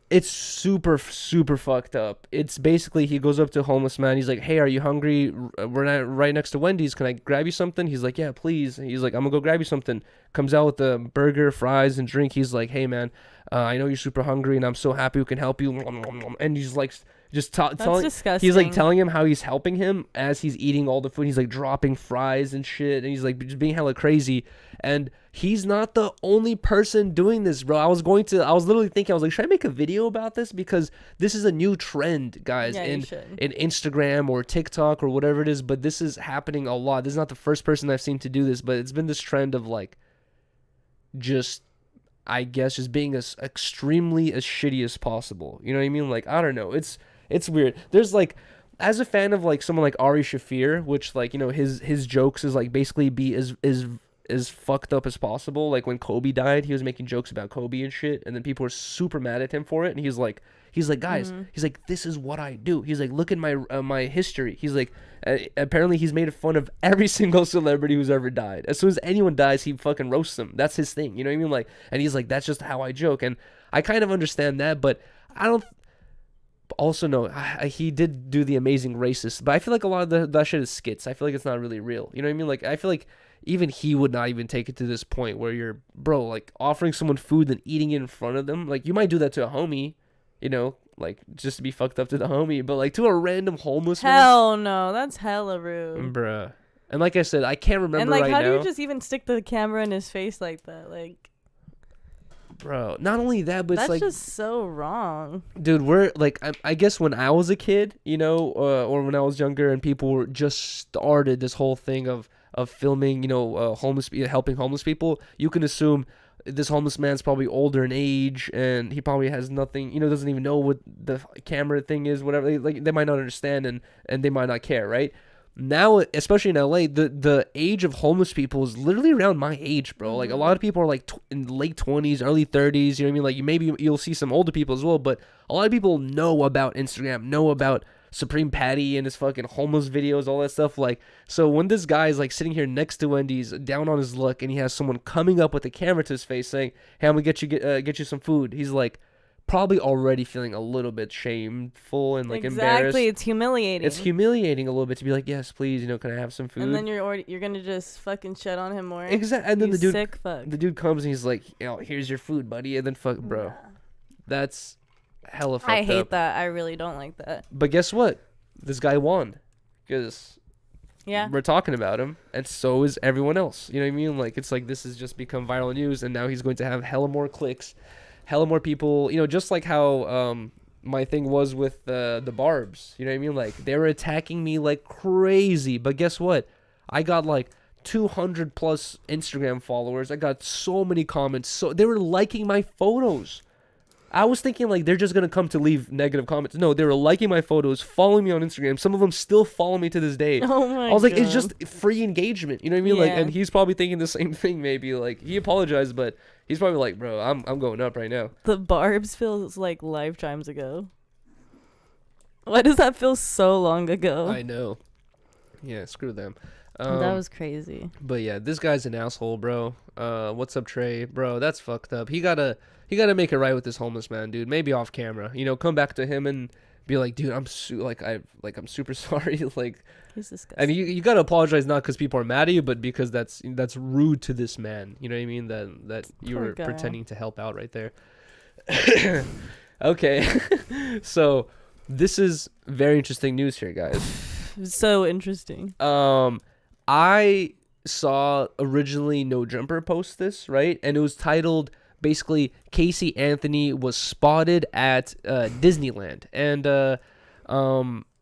it's super, super fucked up. It's basically he goes up to a homeless man. He's like, hey, are you hungry? We're right next to Wendy's. Can I grab you something? He's like, yeah, please. He's like, I'm going to go grab you something. Comes out with a burger, fries, and drink. He's like, hey, man, I know you're super hungry, and I'm so happy we can help you. And he's like, telling, disgusting. he's like telling him how he's helping him as he's eating all the food. He's like dropping fries and shit, and he's like just being hella crazy. And he's not the only person doing this, bro. I was literally thinking, I was like, should I make a video about this? Because this is a new trend, guys, Yeah, in Instagram or TikTok or whatever it is. But this is happening a lot. This is not the first person I've seen to do this, but it's been this trend of like, just, I guess, just being as extremely as shitty as possible. You know what I mean? Like, I don't know. It's weird. There's like, as a fan of like someone like Ari Shaffir, which like, his jokes is like basically be as fucked up as possible. Like when Kobe died, he was making jokes about Kobe and shit, and then people were super mad at him for it. And he's like, guys, he's like, this is what I do. He's like, look at my history. He's like, apparently he's made fun of every single celebrity who's ever died. As soon as anyone dies, he fucking roasts them. That's his thing. You know what I mean? Like, and he's like, that's just how I joke. And I kind of understand that, but I don't. Also, no, he did do the Amazing Racist, but I feel like a lot of that shit is skits. I feel like it's not really real. You know what I mean? Like, I feel like even he would not even take it to this point where you're, bro, like offering someone food and eating it in front of them. Like, you might do that to a homie, like just to be fucked up to the homie, but like to a random homeless man. Hell no, that's hella rude. Bruh. And like I said, I can't remember and like, right how now. do you just even stick the camera in his face like that? Like, bro, not only that, but that's it's like, just so wrong. dude, we're like, I guess when I was a kid, or when I was younger, and people were just started this whole thing of filming, helping homeless people, you can assume this homeless man's probably older in age, and he probably has nothing, doesn't even know what the camera thing is, whatever. Like, they might not understand, and they might not care, right? Now, especially in LA, the age of homeless people is literally around my age, bro. Like, a lot of people are like in late 20s, early 30s. You know what I mean? Like, maybe you'll see some older people as well, but a lot of people know about Instagram, know about Supreme Patty and his fucking homeless videos, all that stuff. Like, so when this guy is like sitting here next to Wendy's, down on his luck, and he has someone coming up with a camera to his face saying, "Hey, I'm gonna get you some food," he's like, probably already feeling a little bit shameful and like embarrassed. Exactly, it's humiliating. It's humiliating a little bit to be like, yes, please, can I have some food? And then you're gonna just fucking shit on him more. Exactly. And then the dude comes and he's like, here's your food, buddy. And then bro, Nah. That's hella fucked up. I hate that. I really don't like that. But guess what? This guy won, because we're talking about him, and so is everyone else. You know what I mean? Like, it's like this has just become viral news, and now he's going to have hella more clicks. Hella more people, just like how my thing was with the Barbs. You know what I mean? Like, they were attacking me like crazy. But guess what? I got like 200 plus Instagram followers. I got so many comments. So they were liking my photos. I was thinking like they're just going to come to leave negative comments. No, they were liking my photos, following me on Instagram. Some of them still follow me to this day. Oh my I was like, God. it's just free engagement. You know what I mean? Yeah. Like, and he's probably thinking the same thing maybe. Like, he apologized, but he's probably like, bro, I'm going up right now. The Barbs feels like lifetimes ago. Why does that feel so long ago? I know. Yeah, screw them. That was crazy. But yeah, this guy's an asshole, bro. What's up, Trey? Bro, that's fucked up. He gotta make it right with this homeless man, dude. Maybe off camera. Come back to him and be like, dude, I'm I'm super sorry, like. He's disgusting. And you gotta apologize not because people are mad at you, but because that's rude to this man. You know what I mean? That you Poor were guy. pretending to help out right there. Okay, so this is very interesting news here, guys. So interesting. I saw originally No Jumper post this, right, and it was titled basically Casey Anthony was spotted at Disneyland, and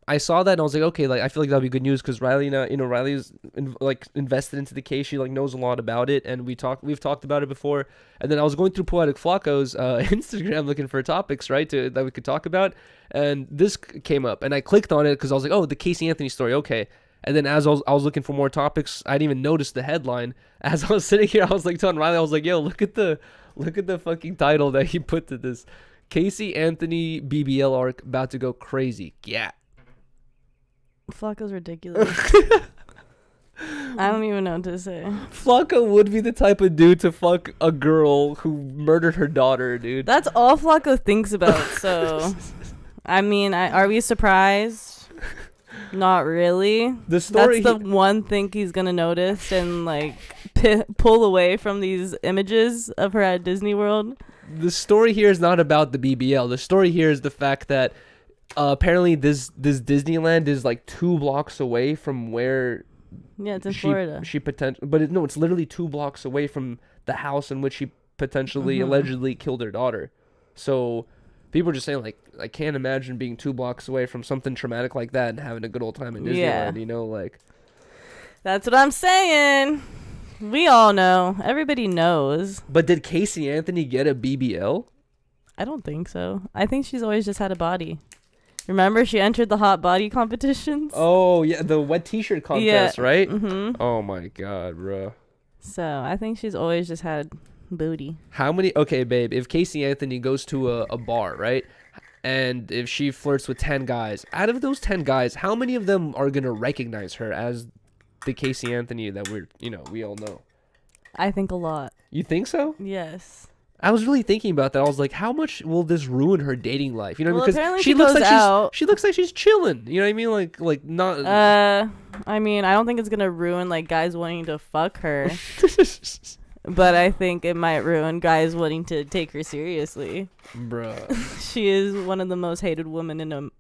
I saw that and I was like, okay, like I feel like that'll be good news because Rylee, Riley's invested into the case. She like knows a lot about it, and we've talked about it before. And then I was going through Poetic Flacco's Instagram looking for topics, right, that we could talk about, and this came up, and I clicked on it because I was like, oh, the Casey Anthony story, okay. And then as I was looking for more topics, I didn't even notice the headline. As I was sitting here, I was like telling Rylee, I was like, yo, look at the fucking title that he put to this: Casey Anthony BBL arc about to go crazy. Yeah. Flacco's ridiculous. I don't even know what to say. Flacco would be the type of dude to fuck a girl who murdered her daughter, dude. That's all Flacco thinks about. So, I mean, are we surprised? Not really. The story. That's the one thing he's gonna notice and like pull away from these images of her at Disney World. The story here is not about the BBL. The story here is the fact that apparently this Disneyland is like 2 blocks away from where. Yeah, it's in Florida. It's literally 2 blocks away from the house in which she potentially allegedly killed her daughter. So people are just saying, like, I can't imagine being 2 blocks away from something traumatic like that and having a good old time in Disneyland. You know, like. That's what I'm saying. We all know. Everybody knows. But did Casey Anthony get a BBL? I don't think so. I think she's always just had a body. Remember, she entered the hot body competitions? Oh, yeah, the wet t-shirt contest, right? Mm-hmm. Oh, my God, bro. So, I think she's always just had booty. How many... Okay, babe, if Casey Anthony goes to a bar, right? And if she flirts with 10 guys, out of those 10 guys, how many of them are going to recognize her as the Casey Anthony that we all know? I think a lot. You think so? Yes. I was really thinking about that. I was like, how much will this ruin her dating life? You know, Well, because apparently she she looks goes like out. she looks like she's chilling. You know what I mean? Like not. I mean, I don't think it's gonna ruin like guys wanting to fuck her, but I think it might ruin guys wanting to take her seriously. Bruh. She is one of the most hated women in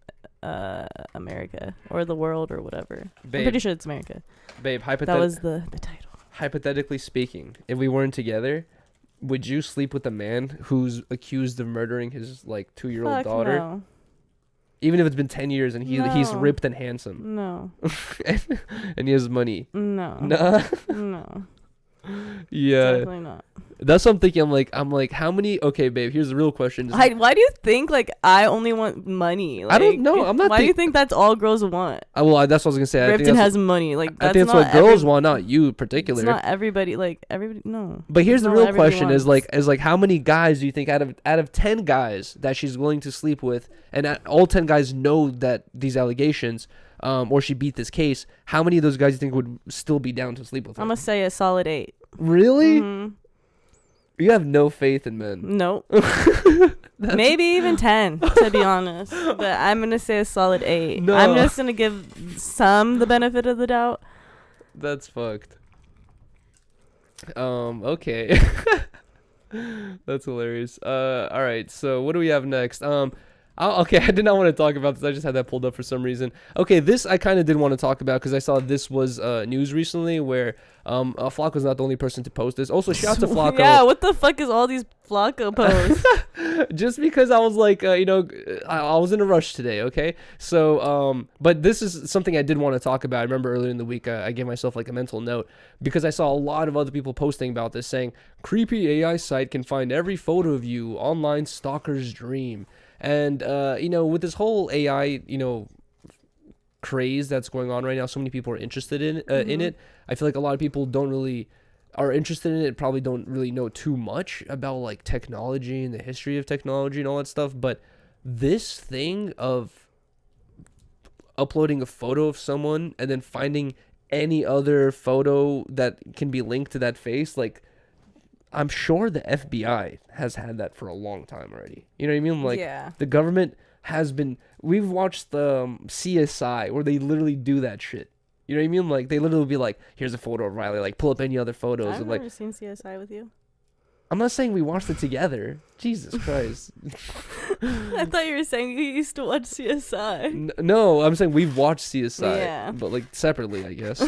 America or the world or whatever. Babe, I'm pretty sure it's America. Babe, That was the title. hypothetically speaking, if we weren't together, would you sleep with a man who's accused of murdering his like 2-year-old Fuck daughter? no. Even if it's been 10 years and he's No. ripped and handsome No. and he has money. No. Nah. No. Yeah. Definitely not. That's what I'm thinking. I'm like, how many? Okay, babe, here's the real question. Why do you think like I only want money? Like, I don't know. I'm not Why do you think that's all girls want? Well, that's what I was going to say. I think Ripton that's has money. Like I that's think that's not what girls want, not you in particular. It's not everybody. Like everybody. No. But here's the Not real everybody question: wants. is like how many guys do you think out of 10 guys that she's willing to sleep with, and all 10 guys know that these allegations, or she beat this case? How many of those guys do you think would still be down to sleep with her? I'm gonna say a solid 8. Really? Mhm. You have no faith in men. Nope. Maybe even 10, to be honest. But I'm gonna say a solid 8. No. I'm just gonna give some the benefit of the doubt. That's fucked. Okay. That's hilarious. All right. So what do we have next? Okay, I did not want to talk about this. I just had that pulled up for some reason. Okay, this I kind of did want to talk about because I saw this was news recently where Flacco's not the only person to post this. Also, shout out to Flacco. Yeah, what the fuck is all these Flacco posts? Just because I was like, I was in a rush today, okay? So, but this is something I did want to talk about. I remember earlier in the week, I gave myself like a mental note because I saw a lot of other people posting about this saying, creepy AI site can find every photo of you, online stalker's dream. And, with this whole AI, craze that's going on right now, so many people are interested in it. I feel like a lot of people are interested in it, probably don't really know too much about like technology and the history of technology and all that stuff. But this thing of uploading a photo of someone and then finding any other photo that can be linked to that face, like, I'm sure the FBI has had that for a long time already. You know what I mean? Like, Yeah. the government we've watched the CSI where they literally do that shit. You know what I mean? Like, they literally be like, here's a photo of Rylee. Like, pull up any other photos. I've and never like, seen CSI with you. I'm not saying we watched it together. Jesus Christ. I thought you were saying you used to watch CSI. No, I'm saying we've watched CSI. Yeah. But, like, separately, I guess.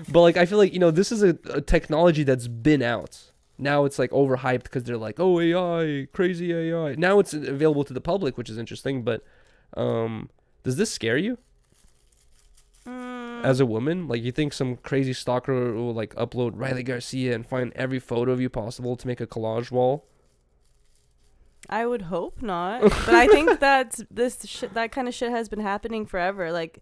But, like, I feel like, this is a technology that's been out. Now it's, like, overhyped because they're like, oh, AI, crazy AI. Now it's available to the public, which is interesting. But does this scare you? As a woman, like, you think some crazy stalker will like upload Rylee Garcia and find every photo of you possible to make a collage wall? I would hope not, but I think that that kind of shit has been happening forever. Like,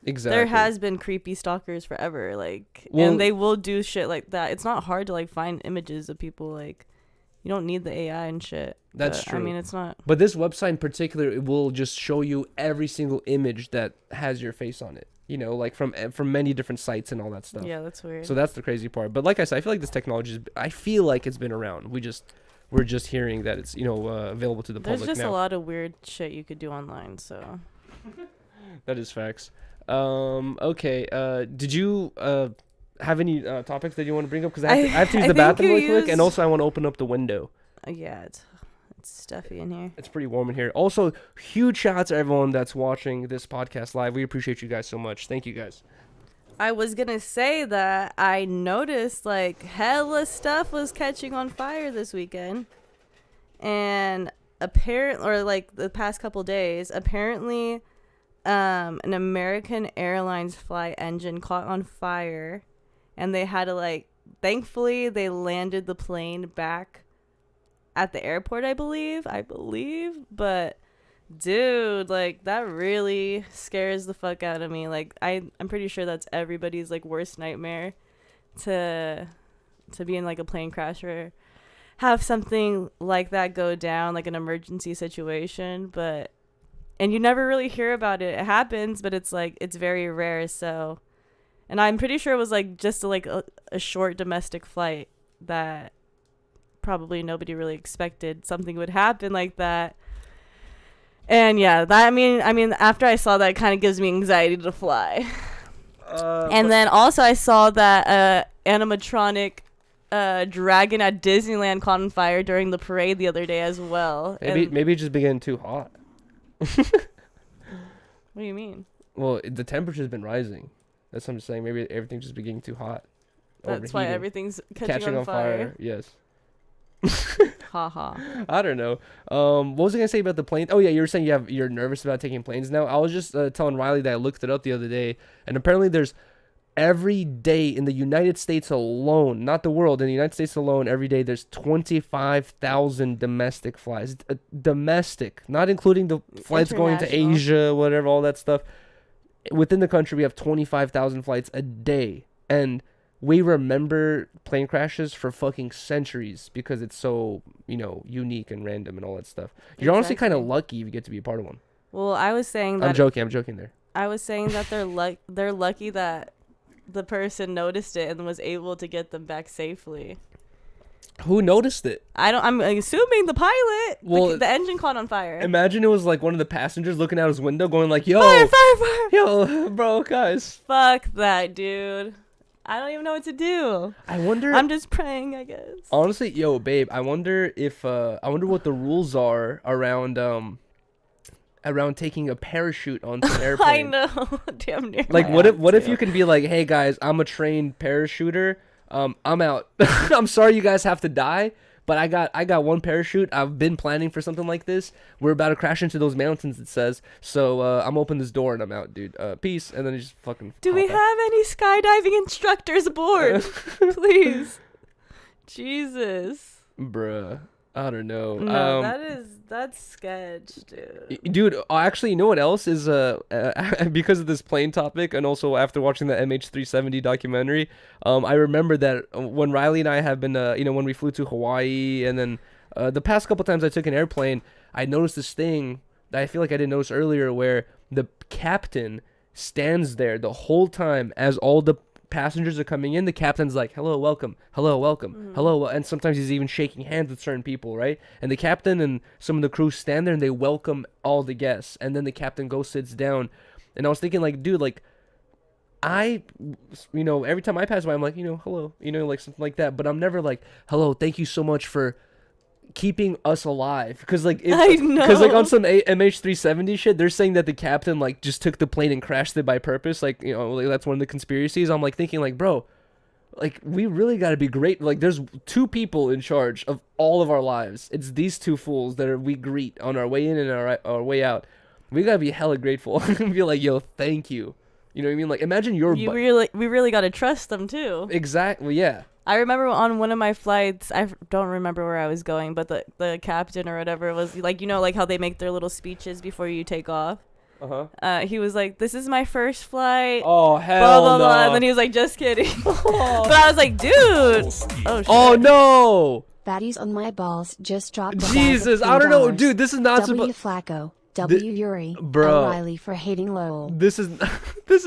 exactly, there has been creepy stalkers forever. Like, and they will do shit like that. It's not hard to like find images of people. Like, you don't need the AI and shit. That's true. I mean, it's not. But this website in particular, it will just show you every single image that has your face on it. Like from many different sites and all that stuff. Yeah, that's weird. So that's the crazy part. But like I said, I feel like this technology I feel like it's been around. We're just hearing that it's available to the public now. There's just a lot of weird shit you could do online. So that is facts. Okay. Did you have any topics that you want to bring up? Because I have to use the bathroom really quick, and also I want to open up the window. Yeah, it's stuffy in here. It's pretty warm in here. Also, huge shout out to everyone that's watching this podcast live. We appreciate you guys so much. Thank you guys. I was gonna say that I noticed like hella stuff was catching on fire this weekend, and like the past couple days, apparently, an American Airlines flight engine caught on fire, and they had to thankfully they landed the plane back at the airport, I believe, but dude, that really scares the fuck out of me. I'm pretty sure that's everybody's worst nightmare, to be in a plane crash or have something like that go down, an emergency situation. And you never really hear about it. It happens, but it's very rare. So, and I'm pretty sure it was just a short domestic flight that probably nobody really expected something would happen like that. And yeah, that I mean after I saw that, it kind of gives me anxiety to fly. And then also I saw that anamotronic dragon at Disneyland caught on fire during the parade the other day as well. Maybe it's just been getting too hot. What do you mean? Well, the temperature's been rising. That's what I'm saying. Maybe everything's just been getting too hot. That's why everything's catching on fire. Yes. Haha. I don't know. What was I gonna say about the plane? Oh yeah, you were saying you're nervous about taking planes now. I was just telling Rylee that I looked it up the other day, and apparently there's every day in the United States alone, not the world, in the United States alone, every day there's 25,000 domestic flights. Domestic, not including the flights going to Asia, whatever, all that stuff. Within the country, we have 25,000 flights a day, and we remember plane crashes for fucking centuries because it's so, unique and random and all that stuff. You're honestly kind of lucky if you get to be a part of one. Well, I was saying that... I'm joking there. I was saying that they're lucky that the person noticed it and was able to get them back safely. Who noticed it? I'm assuming the pilot. Well, the engine caught on fire. Imagine it was one of the passengers looking out his window going yo, fire. Yo, bro, guys. Fuck that, dude. I don't even know what to do. I'm just praying, I guess. Honestly, yo, babe, I wonder what the rules are around taking a parachute onto an airplane. I know. Damn near. What if you can be hey guys, I'm a trained parachuter. I'm out. I'm sorry you guys have to die, but I got one parachute. I've been planning for something like this. We're about to crash into those mountains, it says. So I'm open this door and I'm out, dude. Peace. And then you just fucking. Do we have any skydiving instructors aboard? Please. Jesus. Bruh. I don't know. No, that's sketch, dude. Dude, actually, you know what else is because of this plane topic, and also after watching the MH370 documentary, I remember that when Rylee and I have been, when we flew to Hawaii, and then the past couple times I took an airplane, I noticed this thing that I feel like I didn't notice earlier, where the captain stands there the whole time as all the passengers are coming in, the captain's like, hello, welcome, hello, and sometimes he's even shaking hands with certain people, right? And the captain and some of the crew stand there and they welcome all the guests, and then the captain goes, sits down. And I was thinking, like, dude, like, every time I pass by, I'm like, hello, like something like that, but I'm never like, hello, thank you so much for keeping us alive, because like I know, because like on some MH370 shit, they're saying that the captain like just took the plane and crashed it by purpose, like like, that's one of the conspiracies. I'm like thinking, like, bro, like, we really got to be great. Like, there's 2 people in charge of all of our lives. It's these 2 fools that we greet on our way in and our way out. We gotta be hella grateful and be like, yo, thank you. You know what I mean? Like, imagine we really gotta trust them too. Exactly, yeah. I remember on one of my flights, I don't remember where I was going, but the captain or whatever was like, like how they make their little speeches before you take off. He was like, this is my first flight. Oh, hell blah, blah, no. blah. And then he was like, just kidding. But I was like, dude. Oh, shit. Oh, no. Fatties on my balls just dropped a Jesus, bag of I don't know. $10. Dude, this is not W. supposed... Flacco. W. Yuriy Rylee for hating Lowell. This is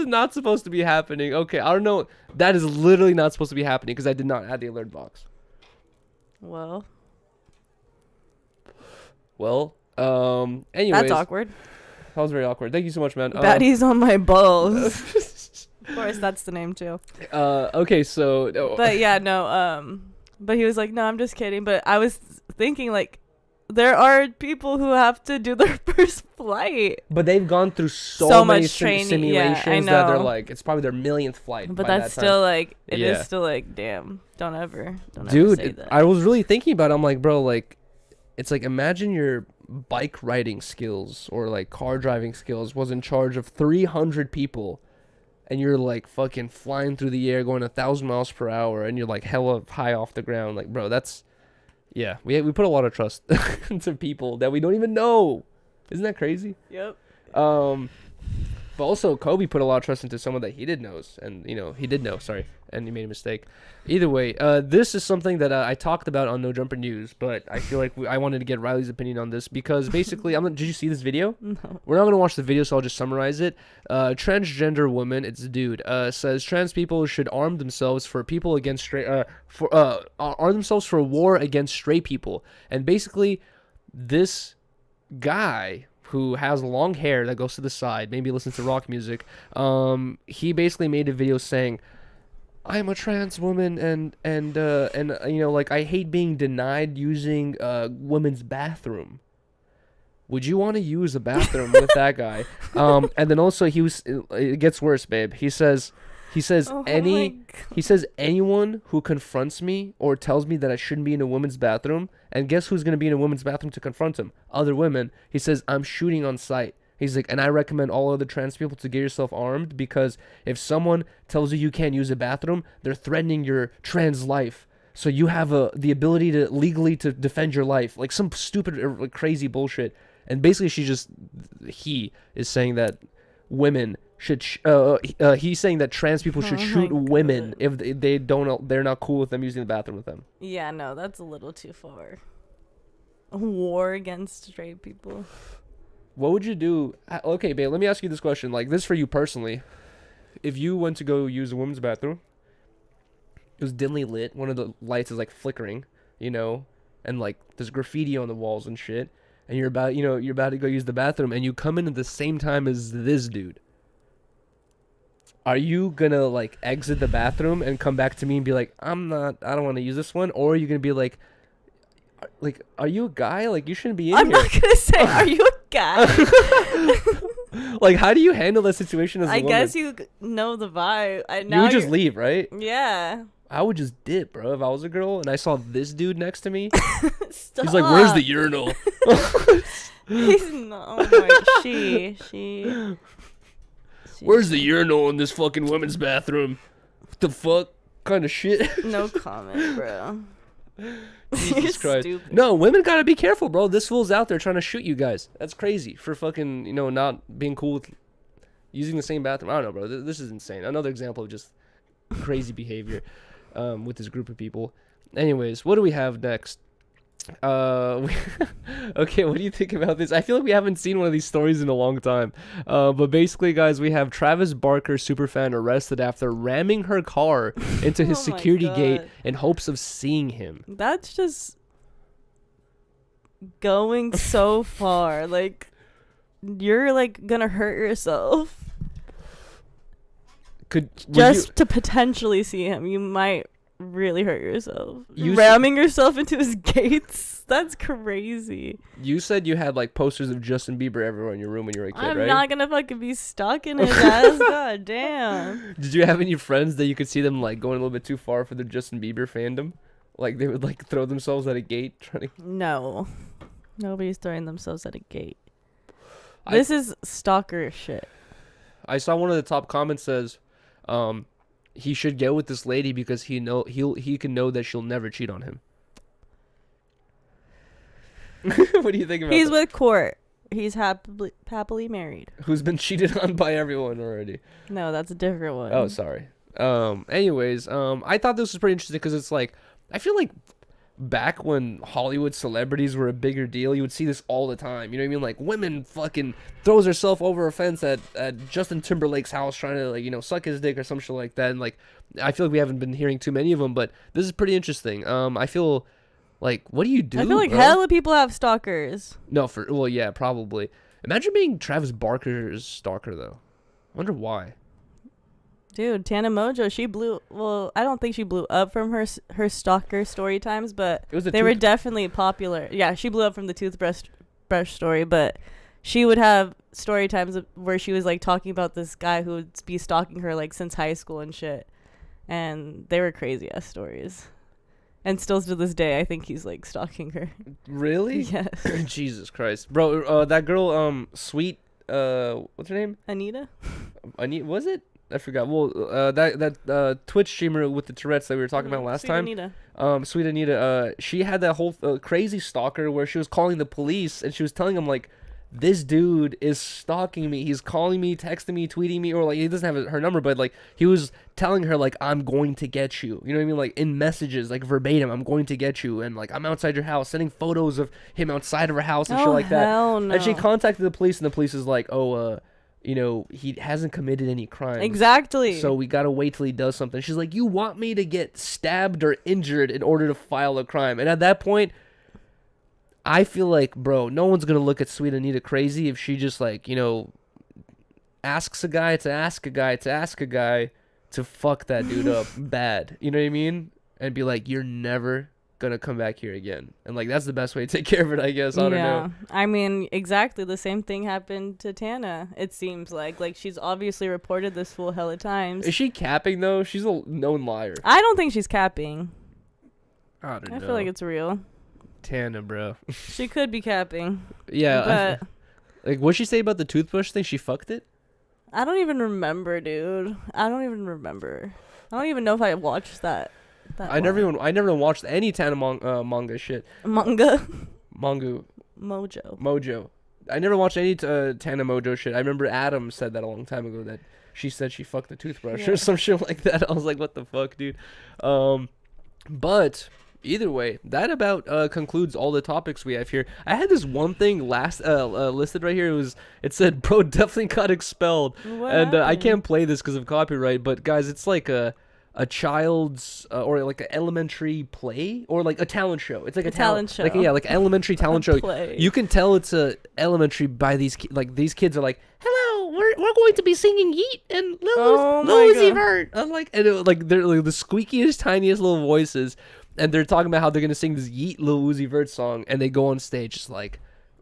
not supposed to be happening. Okay, I don't know. That is literally not supposed to be happening because I did not add the alert box. Well, anyways. that's awkward. That was very awkward. Thank you so much, man. Baddies on my balls. Of course, that's the name too. Okay, so... But yeah, no, but he was like, no, I'm just kidding. But I was thinking, like, there are people who have to do their first flight. But they've gone through so many much training. simulations Yeah, I know. that they're like, it's probably their millionth flight. But by that's that still time. like, it is Yeah. still like, damn, don't ever Dude, say that. I was really thinking about it. I'm like, bro, like, it's like, imagine your bike riding skills or like car driving skills was in charge of 300 people, and you're like fucking flying through the air going 1,000 miles per hour, and you're like hella high off the ground. Like, bro, that's... Yeah, we put a lot of trust into people that we don't even know. Isn't that crazy? Yep. But also Kobe put a lot of trust into someone that he did knows, and he did know. Sorry, and he made a mistake. Either way, this is something that I talked about on No Jumper News, but I feel like I wanted to get Riley's opinion on this because basically, did you see this video? No. We're not gonna watch the video, so I'll just summarize it. Transgender woman, it's a dude, says trans people should arm themselves for people against straight, arm themselves for war against straight people, and basically, this guy who has long hair that goes to the side, maybe listens to rock music, he basically made a video saying, I'm a trans woman and like, I hate being denied using women's bathroom. Would you want to use a bathroom with that guy? And then also it gets worse, babe. He says Oh my God. he says anyone who confronts me or tells me that I shouldn't be in a woman's bathroom, and guess who's going to be in a woman's bathroom to confront him? Other women. He says, I'm shooting on sight. He's like, and I recommend all other trans people to get yourself armed, because if someone tells you can't use a bathroom, they're threatening your trans life. So you have the ability to legally to defend your life. Like some stupid or like crazy bullshit. And basically he is saying that women should he's saying that trans people should shoot women if they're not cool with them using the bathroom with them. Yeah, no, that's a little too far. A war against straight people. What would you do? Okay, babe, let me ask you this question. Like, this for you personally. If you went to go use a woman's bathroom, it was dimly lit, one of the lights is like flickering, and like there's graffiti on the walls and shit, and you're about to go use the bathroom, and you come in at the same time as this dude. Are you gonna like exit the bathroom and come back to me and be like, I don't want to use this one? Or are you gonna be like, are you a guy? Like, you shouldn't be in I'm here. not gonna say, are you a guy? Like, how do you handle that situation as a I woman? guess you know the vibe. You would just leave, right? Yeah. I would just dip, bro. If I was a girl and I saw this dude next to me, Stop. he's like, "Where's the urinal?" He's not. Oh my, she. Where's the urinal in this fucking women's bathroom? What the fuck kind of shit? No comment, bro. Jesus Christ. Stupid. No, women gotta be careful, bro. This fool's out there trying to shoot you guys. That's crazy for fucking, not being cool with using the same bathroom. I don't know, bro. This is insane. Another example of just crazy behavior with this group of people. Anyways, what do we have next? Okay, what do you think about this? I feel like we haven't seen one of these stories in a long time. But basically, guys, we have Travis Barker superfan arrested after ramming her car into his Oh my security gate God. in hopes of seeing him. That's just going so far. Like, you're like gonna hurt yourself Would just you, to potentially see him. You might really hurt yourself. You s- Ramming yourself into his gates. That's crazy. you said you had like posters of Justin Bieber everywhere in your room when you were a kid, I'm right? not gonna fucking be stalking his ass. God damn. Did you have any friends that you could see them like going a little bit too far for their Justin Bieber fandom? Like they would like throw themselves at a gate trying to. No. Nobody's throwing themselves at a gate. I- This is stalker shit. I saw one of the top comments says, he should get with this lady because he can know that she'll never cheat on him. What do you think about He's that? with Court. He's happily married. Who's been cheated on by everyone already? No, that's a different one. Oh, sorry. Anyways, I thought this was pretty interesting because it's like I feel like back when Hollywood celebrities were a bigger deal, you would see this all the time. You know what I mean? Like women fucking throws herself over a fence at Justin Timberlake's house trying to like, you know, suck his dick or some shit like that. And like, I feel like we haven't been hearing too many of them, but this is pretty interesting. I feel like, what do you do? I feel like bro? hella people have stalkers. No, well, yeah, probably. Imagine being Travis Barker's stalker though. I wonder why. Dude, Tana Mojo, she blew. Well, I don't think she blew up from her stalker story times, but It was a they were tooth- definitely popular. Yeah, she blew up from the toothbrush story, but she would have story times where she was like talking about this guy who would be stalking her like since high school and shit, and they were crazy ass stories. And still to this day, I think he's like stalking her. Really? Yes. Jesus Christ, bro. That girl, sweet. What's her name? Anita? Was it? I forgot. Well, that Twitch streamer with the Tourette's that we were talking about last Sweet time. Anita. Sweet Anita. She had that whole crazy stalker where she was calling the police and she was telling them like, this dude is stalking me. He's calling me, texting me, tweeting me, or like he doesn't have her number, but like he was telling her like, I'm going to get you. You know what I mean? Like in messages, like verbatim, I'm going to get you, and like I'm outside your house, sending photos of him outside of her house and shit like that. Hell no. And she contacted the police, and the police is like, oh, you know, he hasn't committed any crimes. Exactly. So we gotta wait till he does something. She's like, you want me to get stabbed or injured in order to file a crime? And at that point, I feel like, bro, no one's gonna look at Sweet Anita crazy if she just like, you know, asks a guy to ask a guy to ask a guy to fuck that dude up bad. You know what I mean? And be like, you're never gonna come back here again. And like that's the best way to take care of it, I guess. I don't know. I mean, exactly the same thing happened to Tana. It seems like she's obviously reported this fool hella times. Is she capping though? She's a known liar. I don't think she's capping. I don't know. I feel like it's real. Tana, bro. She could be capping. Yeah. But Like, what'd she say about the toothbrush thing? She fucked it? I don't even remember, dude. I don't even remember. I don't even know if I watched that. I never even watched any Tana manga shit. Manga. Mojo. Mojo. I never watched any Tana Mojo shit. I remember Adam said that a long time ago that she said she fucked the toothbrush Yeah. or some shit like that. I was like, what the fuck, dude? But either way, that about concludes all the topics we have here. I had this one thing listed right here. It said, bro definitely got expelled. What And I happened? can't play this because of copyright, but guys, it's like a child's or like an elementary play or like a talent show. It's like a talent show. like like an elementary talent show. Play. You can tell it's a elementary by these these kids are like, hello, we're going to be singing Yeet and Oh my Lil Uzi God. Vert. I'm like, and like they're like the squeakiest, tiniest little voices, and they're talking about how they're gonna sing this Yeet Lil Uzi Vert song, and they go on stage just like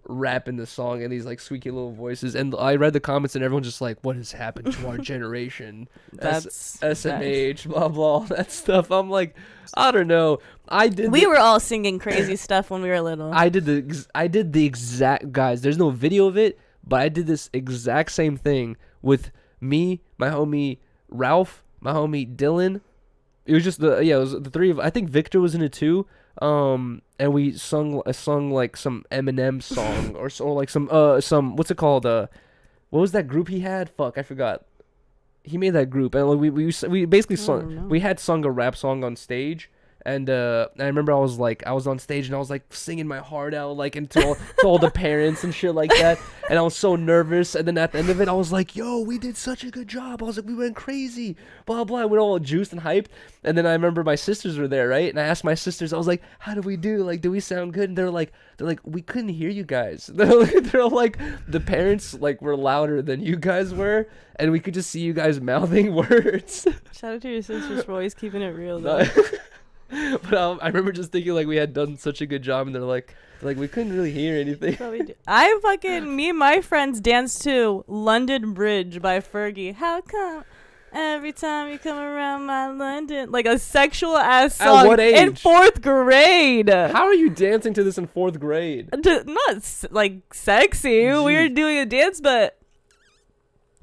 rapping the song in these like squeaky little voices. And I read the comments and everyone's just like, what has happened to our generation? That's SMH, blah blah, all that stuff. I'm like, I don't know. We were all singing crazy stuff when we were little. I did the exact, guys, there's no video of it, but I did this exact same thing with me, my homie Ralph, my homie Dylan. It was just it was the three of, I think Victor was in it too. And we sung like some Eminem song or like some what's it called? What was that group he had? Fuck, I forgot. He made that group, and like we basically I don't sung. know. We had sung a rap song on stage, And I remember I was on stage and I was like singing my heart out like to all the parents and shit like that. And I was so nervous. And then at the end of it, I was like, yo, we did such a good job. I was like, we went crazy, blah, blah. We were all juiced and hyped. And then I remember my sisters were there, right? And I asked my sisters, I was like, how did we do? Like, do we sound good? And they're like, we couldn't hear you guys. They're like, the parents like were louder than you guys were. And we could just see you guys mouthing words. Shout out to your sisters for always keeping it real, though. But I remember just thinking like we had done such a good job, and they're like we couldn't really hear anything. Me and my friends danced to London Bridge by Fergie. How come every time you come around my London, like a sexual ass song? At what age? In 4th grade. How are you dancing to this in 4th grade? Not like sexy. Jeez. We were doing a dance, but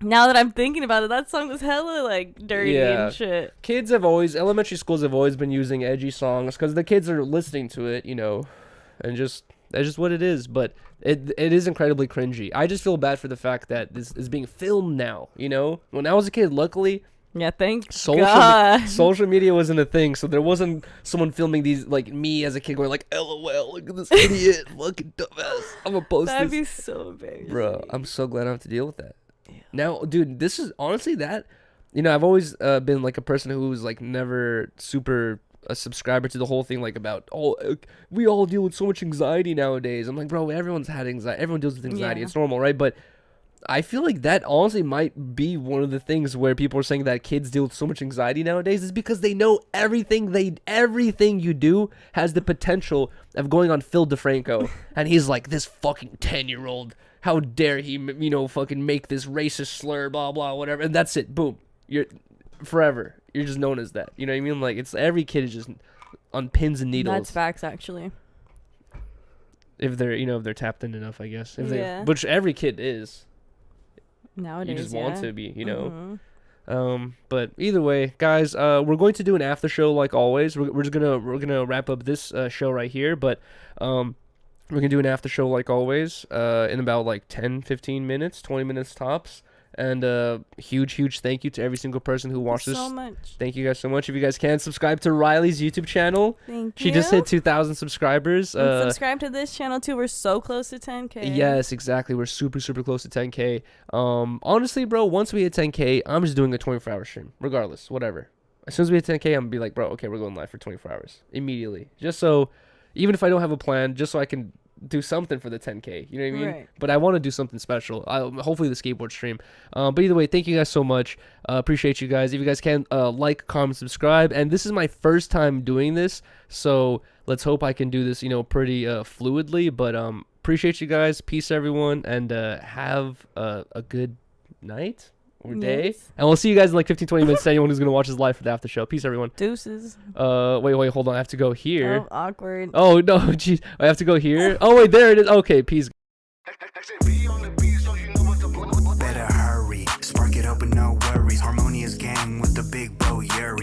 now that I'm thinking about it, that song was hella like dirty and shit. Elementary schools have always been using edgy songs because the kids are listening to it, you know, and that's just what it is. But it is incredibly cringy. I just feel bad for the fact that this is being filmed now, you know. When I was a kid, luckily, social media wasn't a thing, so there wasn't someone filming these like me as a kid going like, LOL, look at this idiot, fucking dumbass. I'm gonna post That'd this. be so embarrassing. Bro, I'm so glad I don't have to deal with that. Now, dude, this is honestly that, you know, I've always been like a person who was like never super a subscriber to the whole thing, like about, we all deal with so much anxiety nowadays. I'm like, bro, everyone's had anxiety. Everyone deals with anxiety. Yeah. It's normal, right? But I feel like that honestly might be one of the things where people are saying that kids deal with so much anxiety nowadays is because they know everything you do has the potential of going on Phil DeFranco. And he's like, this fucking 10-year-old, how dare he, you know, fucking make this racist slur, blah, blah, whatever. And that's it. Boom. You're forever. You're just known as that. You know what I mean? Like, it's every kid is just on pins and needles. That's facts, actually. If they're tapped in enough, I guess. Which every kid is. Nowadays, you just want to be, you know. Mm-hmm. But either way, guys, we're going to do an after show like always. We're gonna wrap up this show right here, but we're going to do an after show like always in about like 10-15 minutes, 20 minutes tops. And huge thank you to every single person who watched this. So much. Thank you guys so much. If you guys can, subscribe to Riley's YouTube channel. Thank you. She just hit 2,000 subscribers. And subscribe to this channel too. We're so close to 10K. Yes, exactly. We're super close to 10K. Honestly, bro, once we hit 10K, I'm just doing a 24-hour stream, regardless, whatever. As soon as we hit 10K, I'm gonna be like, bro, okay, we're going live for 24 hours immediately. Just so, even if I don't have a plan, just so I can do something for the 10K, you know what I mean? Right. But I want to do something special. Hopefully the skateboard stream. But either way, thank you guys so much. Appreciate you guys. If you guys can, like, comment, subscribe. And this is my first time doing this, so let's hope I can do this, you know, pretty fluidly. But appreciate you guys. Peace, everyone, and have a good night or day. Yes. And we'll see you guys in like 15-20 minutes. Anyone who's gonna watch this live for the after show. Peace, everyone. Deuces. Wait, hold on. I have to go here. Oh, awkward. Oh no, jeez. I have to go here. Oh wait, there it is. Okay, peace. Better hurry, spark it up with no worries. Harmonious gang with the big bro Yuriy.